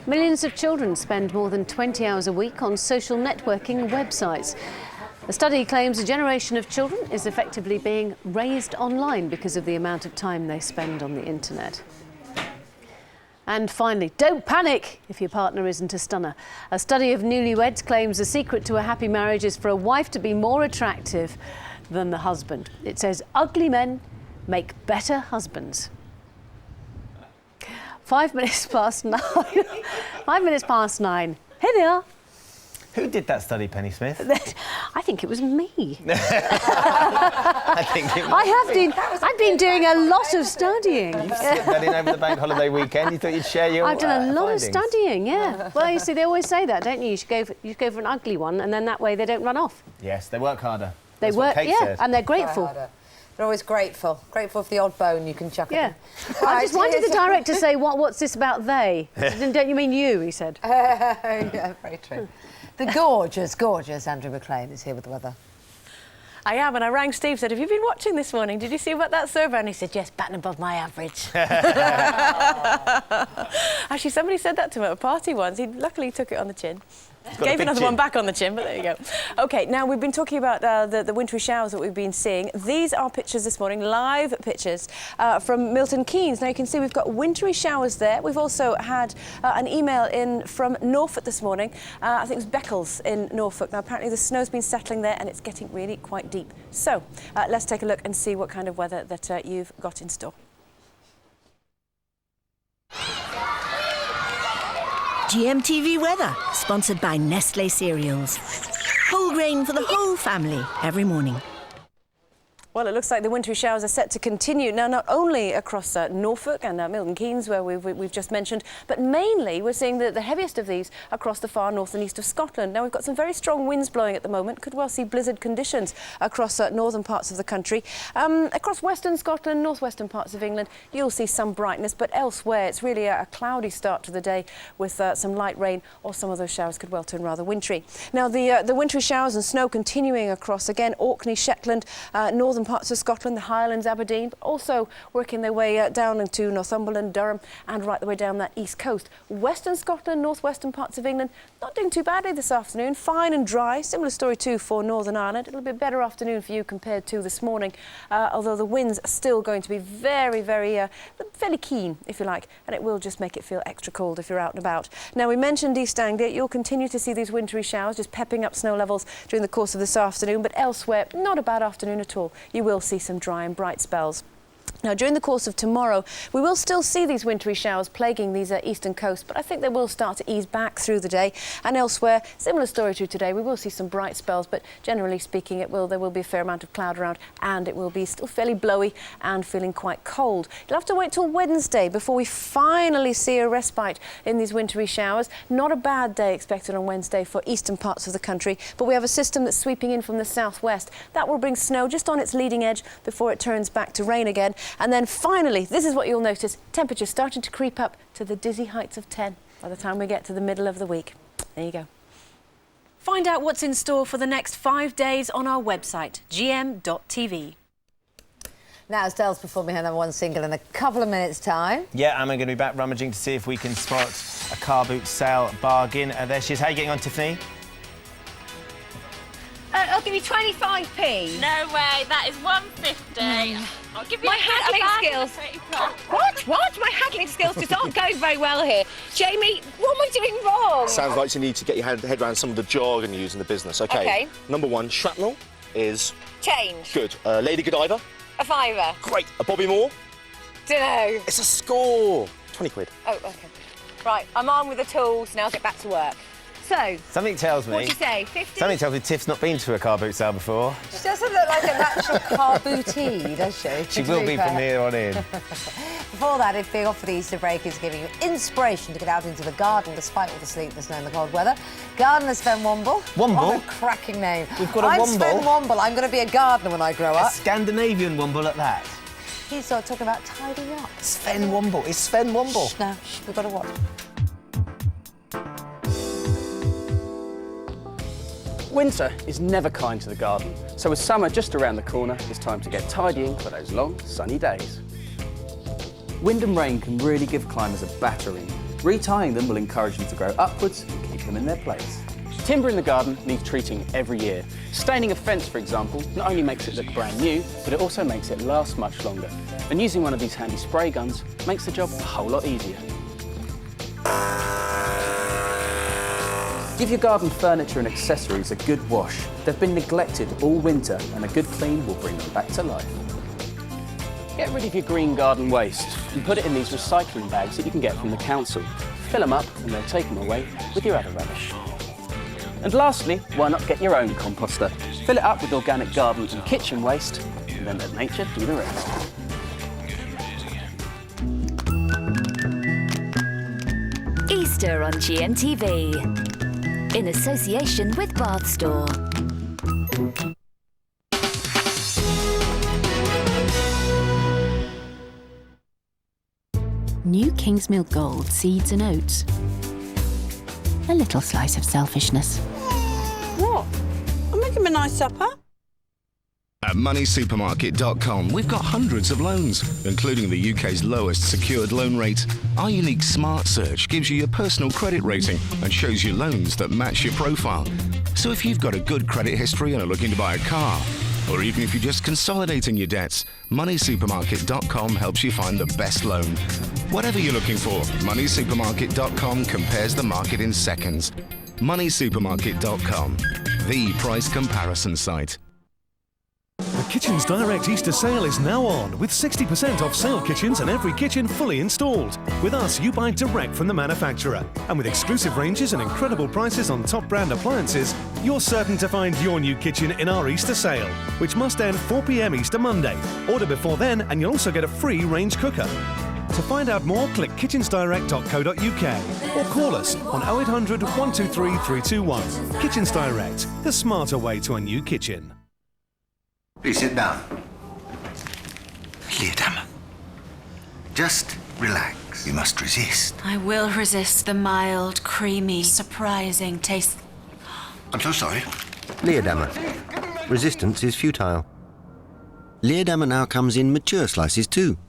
Speaker 7: Millions of children spend more than 20 hours a week on social networking websites. A study claims a generation of children is effectively being raised online because of the amount of time they spend on the internet. And finally, don't panic if your partner isn't a stunner. A study of newlyweds claims the secret to a happy marriage is for a wife to be more attractive than the husband. It says ugly men make better husbands. 5 minutes past 9. 5 minutes past 9. Here they are.
Speaker 1: Who did that study, Penny Smith?
Speaker 7: I think it was me.
Speaker 1: I think it was
Speaker 7: I've been doing a lot of studying.
Speaker 1: You slipped that in over the bank holiday weekend. You thought you'd share your
Speaker 7: I've done a lot
Speaker 1: findings.
Speaker 7: of studying, yeah. Well, you see, they always say that, don't you? You should go for an ugly one, and then that way they don't run off.
Speaker 1: Yes, they work harder.
Speaker 7: They
Speaker 1: That's what
Speaker 7: work,
Speaker 1: Kate
Speaker 7: yeah,
Speaker 1: said.
Speaker 7: and they're grateful.
Speaker 3: They're always grateful. Grateful for the odd bone you can chuck
Speaker 7: Yeah.
Speaker 3: at them.
Speaker 7: I just wanted the director to say, what's this about they? Don't you mean you, he said.
Speaker 3: Yeah, very true. The gorgeous Andrew McLean is here with the weather.
Speaker 9: I am, and I rang Steve, said, have you been watching this morning? Did you see about that survey? And he said, yes, batting above my average. Actually, somebody said that to him at a party once. He luckily took it on the chin. Gave another one back on the chin, but there you go. OK, now we've been talking about the wintry showers that we've been seeing. These are pictures this morning, live pictures from Milton Keynes. Now you can see we've got wintry showers there. We've also had an email in from Norfolk this morning. I think it was Beccles in Norfolk. Now apparently the snow's been settling there and it's getting really quite deep. So let's take a look and see what kind of weather that you've got in store.
Speaker 22: GMTV weather, sponsored by Nestlé Cereals. Whole grain for the whole family every morning.
Speaker 9: Well, it looks like the wintry showers are set to continue now, not only across Norfolk and Milton Keynes, where we've just mentioned, but mainly we're seeing the heaviest of these across the far north and east of Scotland. Now, we've got some very strong winds blowing at the moment. Could well see blizzard conditions across northern parts of the country. Across western Scotland, northwestern parts of England, you'll see some brightness, but elsewhere it's really a cloudy start to the day with some light rain, or some of those showers could well turn rather wintry. Now, the wintry showers and snow continuing across, again, Orkney, Shetland, northern parts of Scotland, the Highlands, Aberdeen, but also working their way down into Northumberland, Durham, and right the way down that east coast. Western Scotland, northwestern parts of England, not doing too badly this afternoon, fine and dry. Similar story too for Northern Ireland. A little bit better afternoon for you compared to this morning, although the winds are still going to be very, fairly keen, if you like, and it will just make it feel extra cold if you're out and about. Now, we mentioned East Anglia. You'll continue to see these wintry showers, just pepping up snow levels during the course of this afternoon, but elsewhere, not a bad afternoon at all. You will see some dry and bright spells. Now, during the course of tomorrow, we will still see these wintry showers plaguing these eastern coasts, but I think they will start to ease back through the day. And elsewhere, similar story to today, we will see some bright spells, but generally speaking, there will be a fair amount of cloud around, and it will be still fairly blowy and feeling quite cold. You'll have to wait till Wednesday before we finally see a respite in these wintry showers. Not a bad day expected on Wednesday for eastern parts of the country, but we have a system that's sweeping in from the southwest. That will bring snow just on its leading edge before it turns back to rain again. And then finally, this is what you'll notice, temperatures starting to creep up to the dizzy heights of 10 by the time we get to the middle of the week. There you go. Find out what's in store for the next 5 days on our website, gm.tv.
Speaker 3: Now, Estelle's performing her #1 single in a couple of minutes' time.
Speaker 1: Yeah, I'm going to be back rummaging to see if we can spot a car boot sale bargain. There she is. How are you getting on, Tiffany?
Speaker 18: I'll give you 25p.
Speaker 10: No way, that is 150. I'll give you
Speaker 18: My haggling skills. What? My haggling skills just aren't going very well here. Jamie, what am I doing wrong?
Speaker 20: Sounds like you need to get your head around some of the jargon you use in the business. Okay.
Speaker 18: Okay.
Speaker 20: Number 1, shrapnel is...
Speaker 18: Change.
Speaker 20: Good. Lady Godiva?
Speaker 18: A fiver.
Speaker 20: Great. A Bobby Moore?
Speaker 18: Dunno.
Speaker 20: It's a score. 20 quid.
Speaker 18: Oh, okay. Right, I'm on with the tools, now get back to work. So,
Speaker 1: Something tells me...
Speaker 18: what do you say, 50?
Speaker 1: Something tells me Tiff's not been to a car boot sale before.
Speaker 3: She doesn't look like a natural car bootee, does she?
Speaker 1: She will be from here on in.
Speaker 3: Before that, if being off for the Easter break is giving you inspiration to get out into the garden despite all the sleepless and the cold weather, gardener Sven Womble.
Speaker 1: Womble?
Speaker 3: What a cracking name.
Speaker 1: We've got a
Speaker 3: I'm
Speaker 1: Womble.
Speaker 3: Sven Womble. I'm going to be a gardener when I grow
Speaker 1: A
Speaker 3: up.
Speaker 1: Scandinavian Womble at that.
Speaker 3: He's talking about tidying up.
Speaker 1: Sven Womble. It's Sven Womble.
Speaker 3: Shh, now, we've got to watch.
Speaker 2: Winter is never kind to the garden, so with summer just around the corner, it's time to get tidying for those long, sunny days. Wind and rain can really give climbers a battering. Retying them will encourage them to grow upwards and keep them in their place. Timber in the garden needs treating every year. Staining a fence, for example, not only makes it look brand new, but it also makes it last much longer. And using one of these handy spray guns makes the job a whole lot easier. Give your garden furniture and accessories a good wash. They've been neglected all winter, and a good clean will bring them back to life. Get rid of your green garden waste and put it in these recycling bags that you can get from the council. Fill them up and they'll take them away with your other rubbish. And lastly, why not get your own composter? Fill it up with organic garden and kitchen waste, and then let nature do the rest.
Speaker 22: Easter on GMTV. In association with Bath Store.
Speaker 21: New Kingsmill Gold seeds and oats. A little slice of selfishness.
Speaker 23: What? I'm making a nice supper.
Speaker 24: At moneysupermarket.com, we've got hundreds of loans, including the UK's lowest secured loan rate. Our unique Smart Search gives you your personal credit rating and shows you loans that match your profile. So if you've got a good credit history and are looking to buy a car, or even if you're just consolidating your debts, moneysupermarket.com helps you find the best loan. Whatever you're looking for, moneysupermarket.com compares the market in seconds. moneysupermarket.com, the price comparison site.
Speaker 25: The Kitchens Direct Easter sale is now on, with 60% off sale kitchens and every kitchen fully installed. With us, you buy direct from the manufacturer. And with exclusive ranges and incredible prices on top brand appliances, you're certain to find your new kitchen in our Easter sale, which must end 4 p.m. Easter Monday. Order before then and you'll also get a free range cooker. To find out more, click kitchensdirect.co.uk or call us on 0800 123 321. Kitchens Direct, the smarter way to a new kitchen.
Speaker 26: Please sit down. Leodam. Just relax. You must resist.
Speaker 27: I will resist the mild, creamy, surprising taste.
Speaker 26: I'm so sorry. Leodammer. Resistance is futile. Leodammer now comes in mature slices too.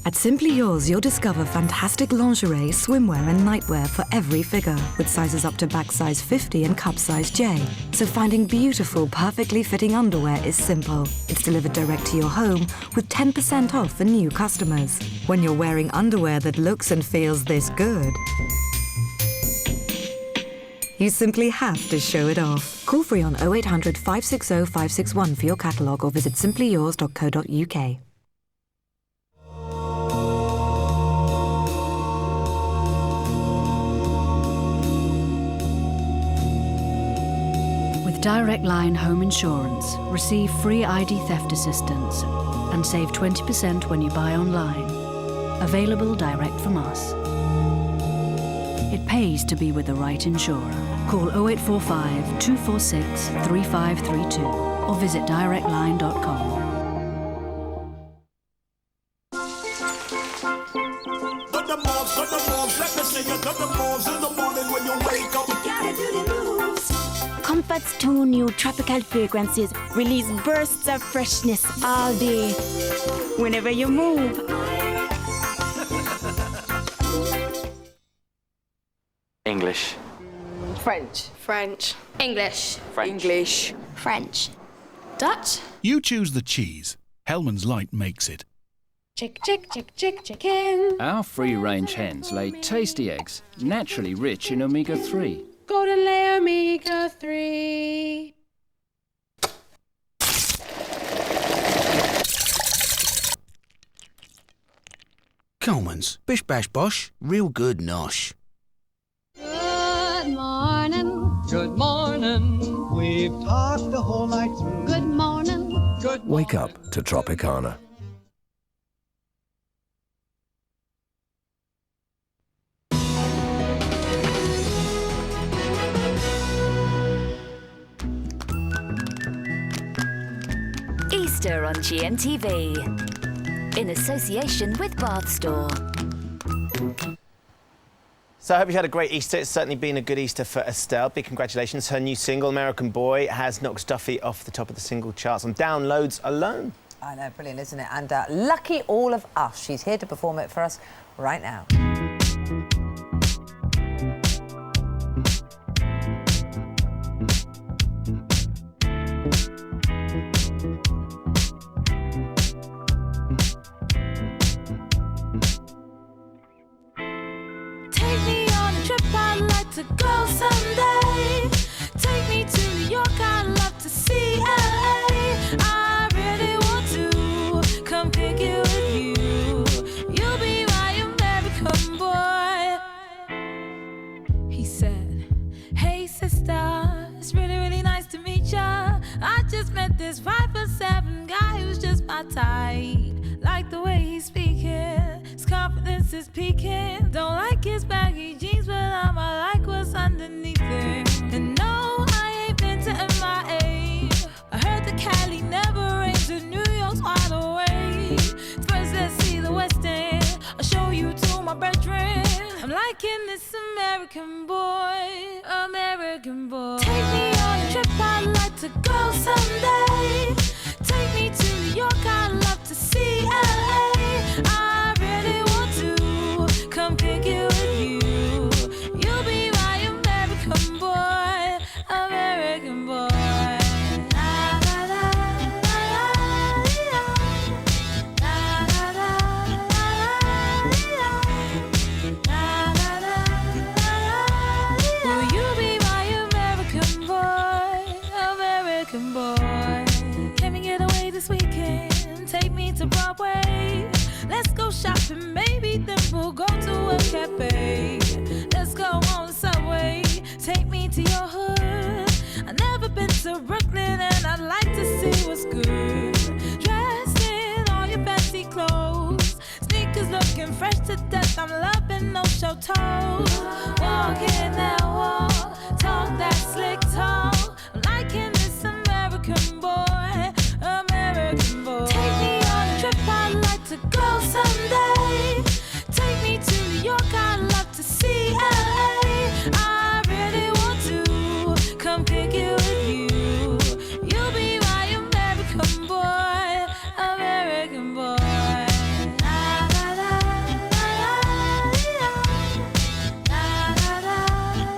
Speaker 28: At Simply Yours, you'll discover fantastic lingerie, swimwear and nightwear for every figure, with sizes up to back size 50 and cup size J. So finding beautiful, perfectly fitting underwear is simple. It's delivered direct to your home with 10% off for new customers. When you're wearing underwear that looks and feels this good, you simply have to show it off. Call free on 0800 560 561 for your catalogue or visit simplyyours.co.uk.
Speaker 21: Direct Line Home Insurance. Receive free ID theft assistance and save 20% when you buy online. Available direct from us. It pays to be with the right insurer. Call 0845 246 3532 or visit directline.com.
Speaker 22: Comfort's 2 new tropical fragrances release bursts of freshness all day, whenever you move.
Speaker 2: English.
Speaker 29: French. French. English.
Speaker 2: French.
Speaker 29: English. French. Dutch.
Speaker 30: You choose the cheese. Hellman's Light makes it.
Speaker 29: Chicken.
Speaker 31: Our free-range hens lay tasty eggs, naturally rich in omega-3.
Speaker 29: Golden layer omega-3.
Speaker 4: Coleman's. Bish bash bosh, real good nosh.
Speaker 5: Good morning. Good morning. We've talked the whole night through. Good morning. Good morning.
Speaker 6: Wake up to Tropicana.
Speaker 22: Easter on GMTV, in association with Bath Store.
Speaker 1: So I hope you had a great Easter. It's certainly been a good Easter for Estelle. Big congratulations. Her new single, American Boy, has knocked Duffy off the top of the single charts on downloads alone.
Speaker 3: I know, brilliant, isn't it? And lucky all of us. She's here to perform it for us right now.
Speaker 5: To go someday, take me to New York. I'd love to see LA. I really want to come pick it with you. You'll be my American boy. He said, hey sister, it's really nice to meet ya. I just met this 5'7" guy who's just my type. Like the way he's speaking, his confidence is peaking. Don't like his baggy jeans, but I like what's underneath it. And no, I ain't been to MIA. I heard the Cali never rains and New York's wide awake. First, let's see the West End. I'll show you to my bedroom. I'm liking this American boy, American boy. Take me on a trip, I'd like to go someday. Take me to New York, I'd love to see LA. I really want to come pick it with you. You'll be my American boy, American boy. La, la, la, la, la, la, la, la, la, la. Will you be my American boy, American boy? Can we get away this weekend? Take me to Broadway. Let's go shopping, maybe then we'll go to a cafe. Let's go on the subway. Take me to your hood. I've never been to Brooklyn and I'd like to see what's good. Dressed in all your fancy clothes, sneakers looking fresh to death. I'm loving no show toes. Walking that walk, talk that slick talk. I'm liking this American boy, American boy. Take me on a trip, I'd like to go someday. Take me to New York, I'd love to see LA. I really want to come pick it with you. You'll be my American boy, American boy. La, la, la, la, la, la, la, la,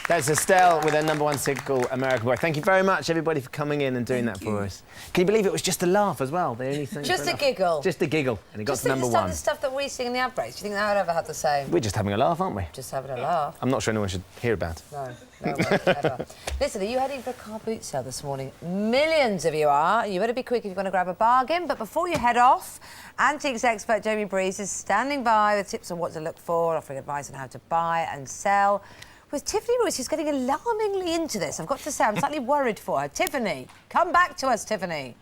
Speaker 1: That's Estelle with her #1 single, American Boy. Thank you very much, everybody, for coming in and doing that for us. Can you believe it was just a laugh as well? The only thing
Speaker 3: Just a giggle.
Speaker 1: Just a giggle, and it got to #1.
Speaker 3: Just the stuff that we sing in the outbreaks. Do you think that would ever have the same?
Speaker 1: We're just having a laugh, aren't we?
Speaker 3: Just having a laugh.
Speaker 1: I'm not sure anyone should hear about it.
Speaker 3: No, ever. Listen, are you heading for a car boot sale this morning? Millions of you are. You better be quick if you're going to grab a bargain. But before you head off, antiques expert Jamie Breeze is standing by with tips on what to look for, offering advice on how to buy and sell. With Tiffany Royce, who's getting alarmingly into this. I've got to say, I'm slightly worried for her. Tiffany, come back to us, Tiffany.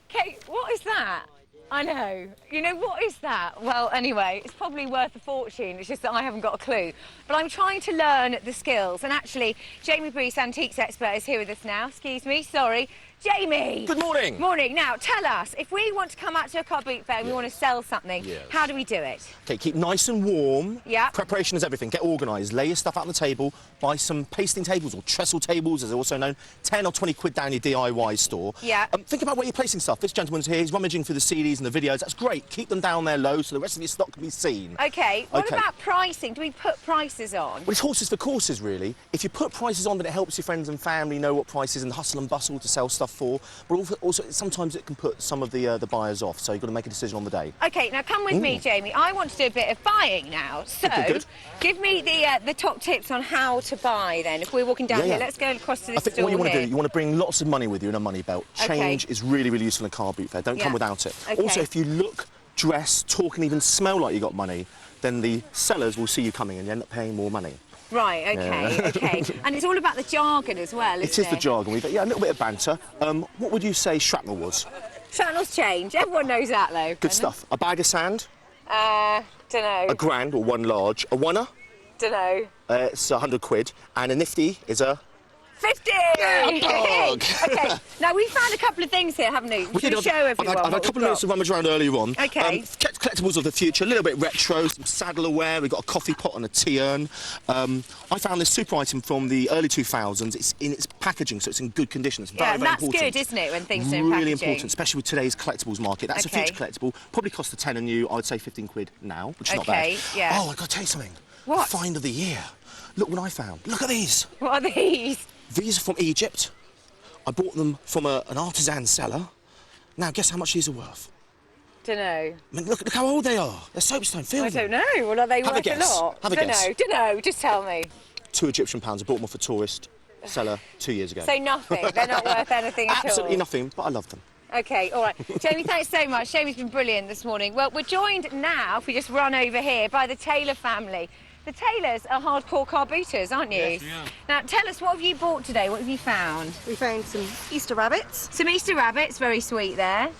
Speaker 18: Kate, what is that? I know. You know, what is that? Well, anyway, it's probably worth a fortune. It's just that I haven't got a clue. But I'm trying to learn the skills. And actually, Jamie Breeze, antiques expert, is here with us now. Excuse me, sorry. Jamie!
Speaker 20: Good morning.
Speaker 18: Morning. Now, tell us, if we want to come out to a car boot fair and we want to sell something, how do we do it?
Speaker 20: Okay, keep nice and warm.
Speaker 18: Yeah.
Speaker 20: Preparation is everything. Get organised. Lay your stuff out on the table. Buy some pasting tables or trestle tables, as they're also known. 10 or 20 quid down your DIY store.
Speaker 18: Yeah.
Speaker 20: Think about where you're placing stuff. This gentleman's here. He's rummaging through the CDs and the videos. That's great. Keep them down there low so the rest of your stock can be seen.
Speaker 18: OK. What about pricing? Do we put prices on?
Speaker 20: Well, it's horses for courses, really. If you put prices on, then it helps your friends and family know what prices and hustle and bustle to sell stuff for. But also, sometimes it can put some of the buyers off, so you've got to make a decision on the day.
Speaker 18: OK, now come with me, Jamie. I want to do a bit of buying now. So,
Speaker 20: good.
Speaker 18: Give me the top tips on how to buy, then. If we're walking down here, let's go across to this
Speaker 20: I think
Speaker 18: store
Speaker 20: what you want to
Speaker 18: here.
Speaker 20: do, you want to bring lots of money with you in a money belt. Change is really, really useful in a car boot fair. Don't come without it.
Speaker 18: Okay.
Speaker 20: Also, if you look, dress, talk and even smell like you got money, then the sellers will see you coming and you end up paying more money.
Speaker 18: Right, OK. And it's all about the jargon as well, isn't it?
Speaker 20: It is the jargon. A little bit of banter. What would you say shrapnel was?
Speaker 18: Shrapnel's change. Everyone knows that, though.
Speaker 20: Good stuff. A bag of sand?
Speaker 18: Dunno.
Speaker 20: A grand or one large. A oneer?
Speaker 18: Dunno.
Speaker 20: It's 100 quid. And a nifty is a...
Speaker 18: 50!
Speaker 20: Yeah,
Speaker 18: OK, now we found a couple of things here, haven't we? Should we show everyone
Speaker 20: I've had a couple of minutes to rummage around earlier on.
Speaker 18: OK.
Speaker 20: Collectibles of the future, a little bit retro, some saddleware, we've got a coffee pot and a tea urn. I found this super item from the early 2000s. It's in its packaging, so it's in good condition. It's very, very important.
Speaker 18: Yeah, that's good, isn't it, when things are in packaging?
Speaker 20: Really important, especially with today's collectibles market. That's a future collectible. Probably cost a tenner new, I would say 15 quid now, which is not bad.
Speaker 18: Yeah.
Speaker 20: Oh, I've got to tell you something.
Speaker 18: What?
Speaker 20: Find of the year. Look what I found. Look at these.
Speaker 18: What are these?
Speaker 20: These are from Egypt. I bought them from an artisan seller. Now, guess how much these are worth?
Speaker 18: Dunno.
Speaker 20: I mean, look how old they are. They're soapstone. Feel them.
Speaker 18: I don't know. Well, are they worth a lot?
Speaker 20: Have a guess.
Speaker 18: Dunno. Just tell me.
Speaker 20: £2 Egyptian. I bought them off a tourist seller 2 years ago.
Speaker 18: So nothing. They're not worth anything at all.
Speaker 20: Absolutely nothing, but I love them.
Speaker 18: OK, all right. Jamie, thanks so much. Jamie's been brilliant this morning. Well, we're joined now, if we just run over here, by the Taylor family. The Taylors are hardcore car booters, aren't you?
Speaker 6: Yes, we are.
Speaker 18: Now, tell us, what have you bought today? What have you found?
Speaker 6: We found some Easter rabbits.
Speaker 18: Some Easter rabbits, very sweet there.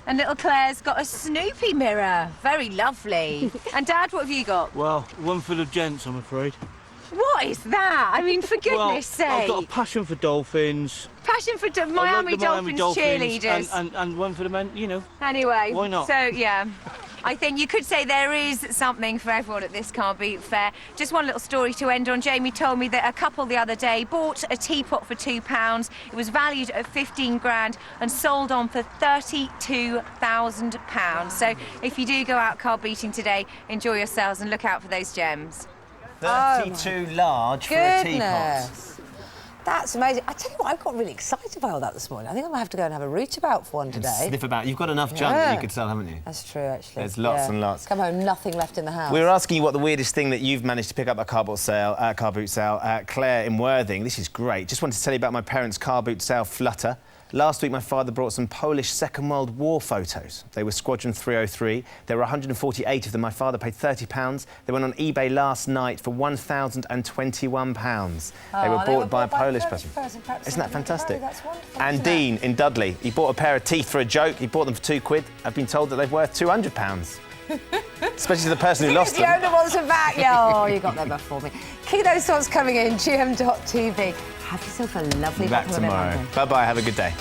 Speaker 18: And little Claire's got a Snoopy mirror. Very lovely. And Dad, what have you got?
Speaker 6: Well, one for the gents, I'm afraid.
Speaker 18: What is that? I mean, for goodness sake.
Speaker 6: I've got a passion for dolphins.
Speaker 18: Passion for Miami Dolphins cheerleaders.
Speaker 6: And one for the men, you know.
Speaker 18: Anyway.
Speaker 6: Why not?
Speaker 18: So, yeah. I think you could say there is something for everyone at this car boot fair. Just one little story to end on. Jamie told me that a couple the other day bought a teapot for £2. It was valued at 15 grand and sold on for £32,000. So if you do go out car booting today, enjoy yourselves and look out for those gems.
Speaker 1: 32 large for a teapot.
Speaker 3: That's amazing. I tell you what, I got really excited by all that this morning. I think I might have to go and have a root about for one today.
Speaker 1: Sniff about. You've got enough junk that you could sell, haven't you?
Speaker 3: That's true, actually.
Speaker 1: There's lots and lots.
Speaker 3: Come home, nothing left in the house.
Speaker 1: We were asking you what the weirdest thing that you've managed to pick up at car boot sale. Claire in Worthing, this is great. Just wanted to tell you about my parents' car boot sale flutter. Last week, my father brought some Polish Second World War photos. They were Squadron 303. There were 148 of them. My father paid £30. They went on eBay last night for £1,021. They were bought by a Polish person. Isn't that fantastic?
Speaker 3: That's wonderful.
Speaker 1: And Dean in Dudley, he bought a pair of teeth for a joke. He bought them for £2. I've been told that they're worth £200. Especially to the person who lost them.
Speaker 3: The owner wants them back. Oh, you got them before me. Keep those thoughts coming in. GM.TV. Have yourself a lovely
Speaker 1: Back tomorrow. Bye-bye. Have a good day.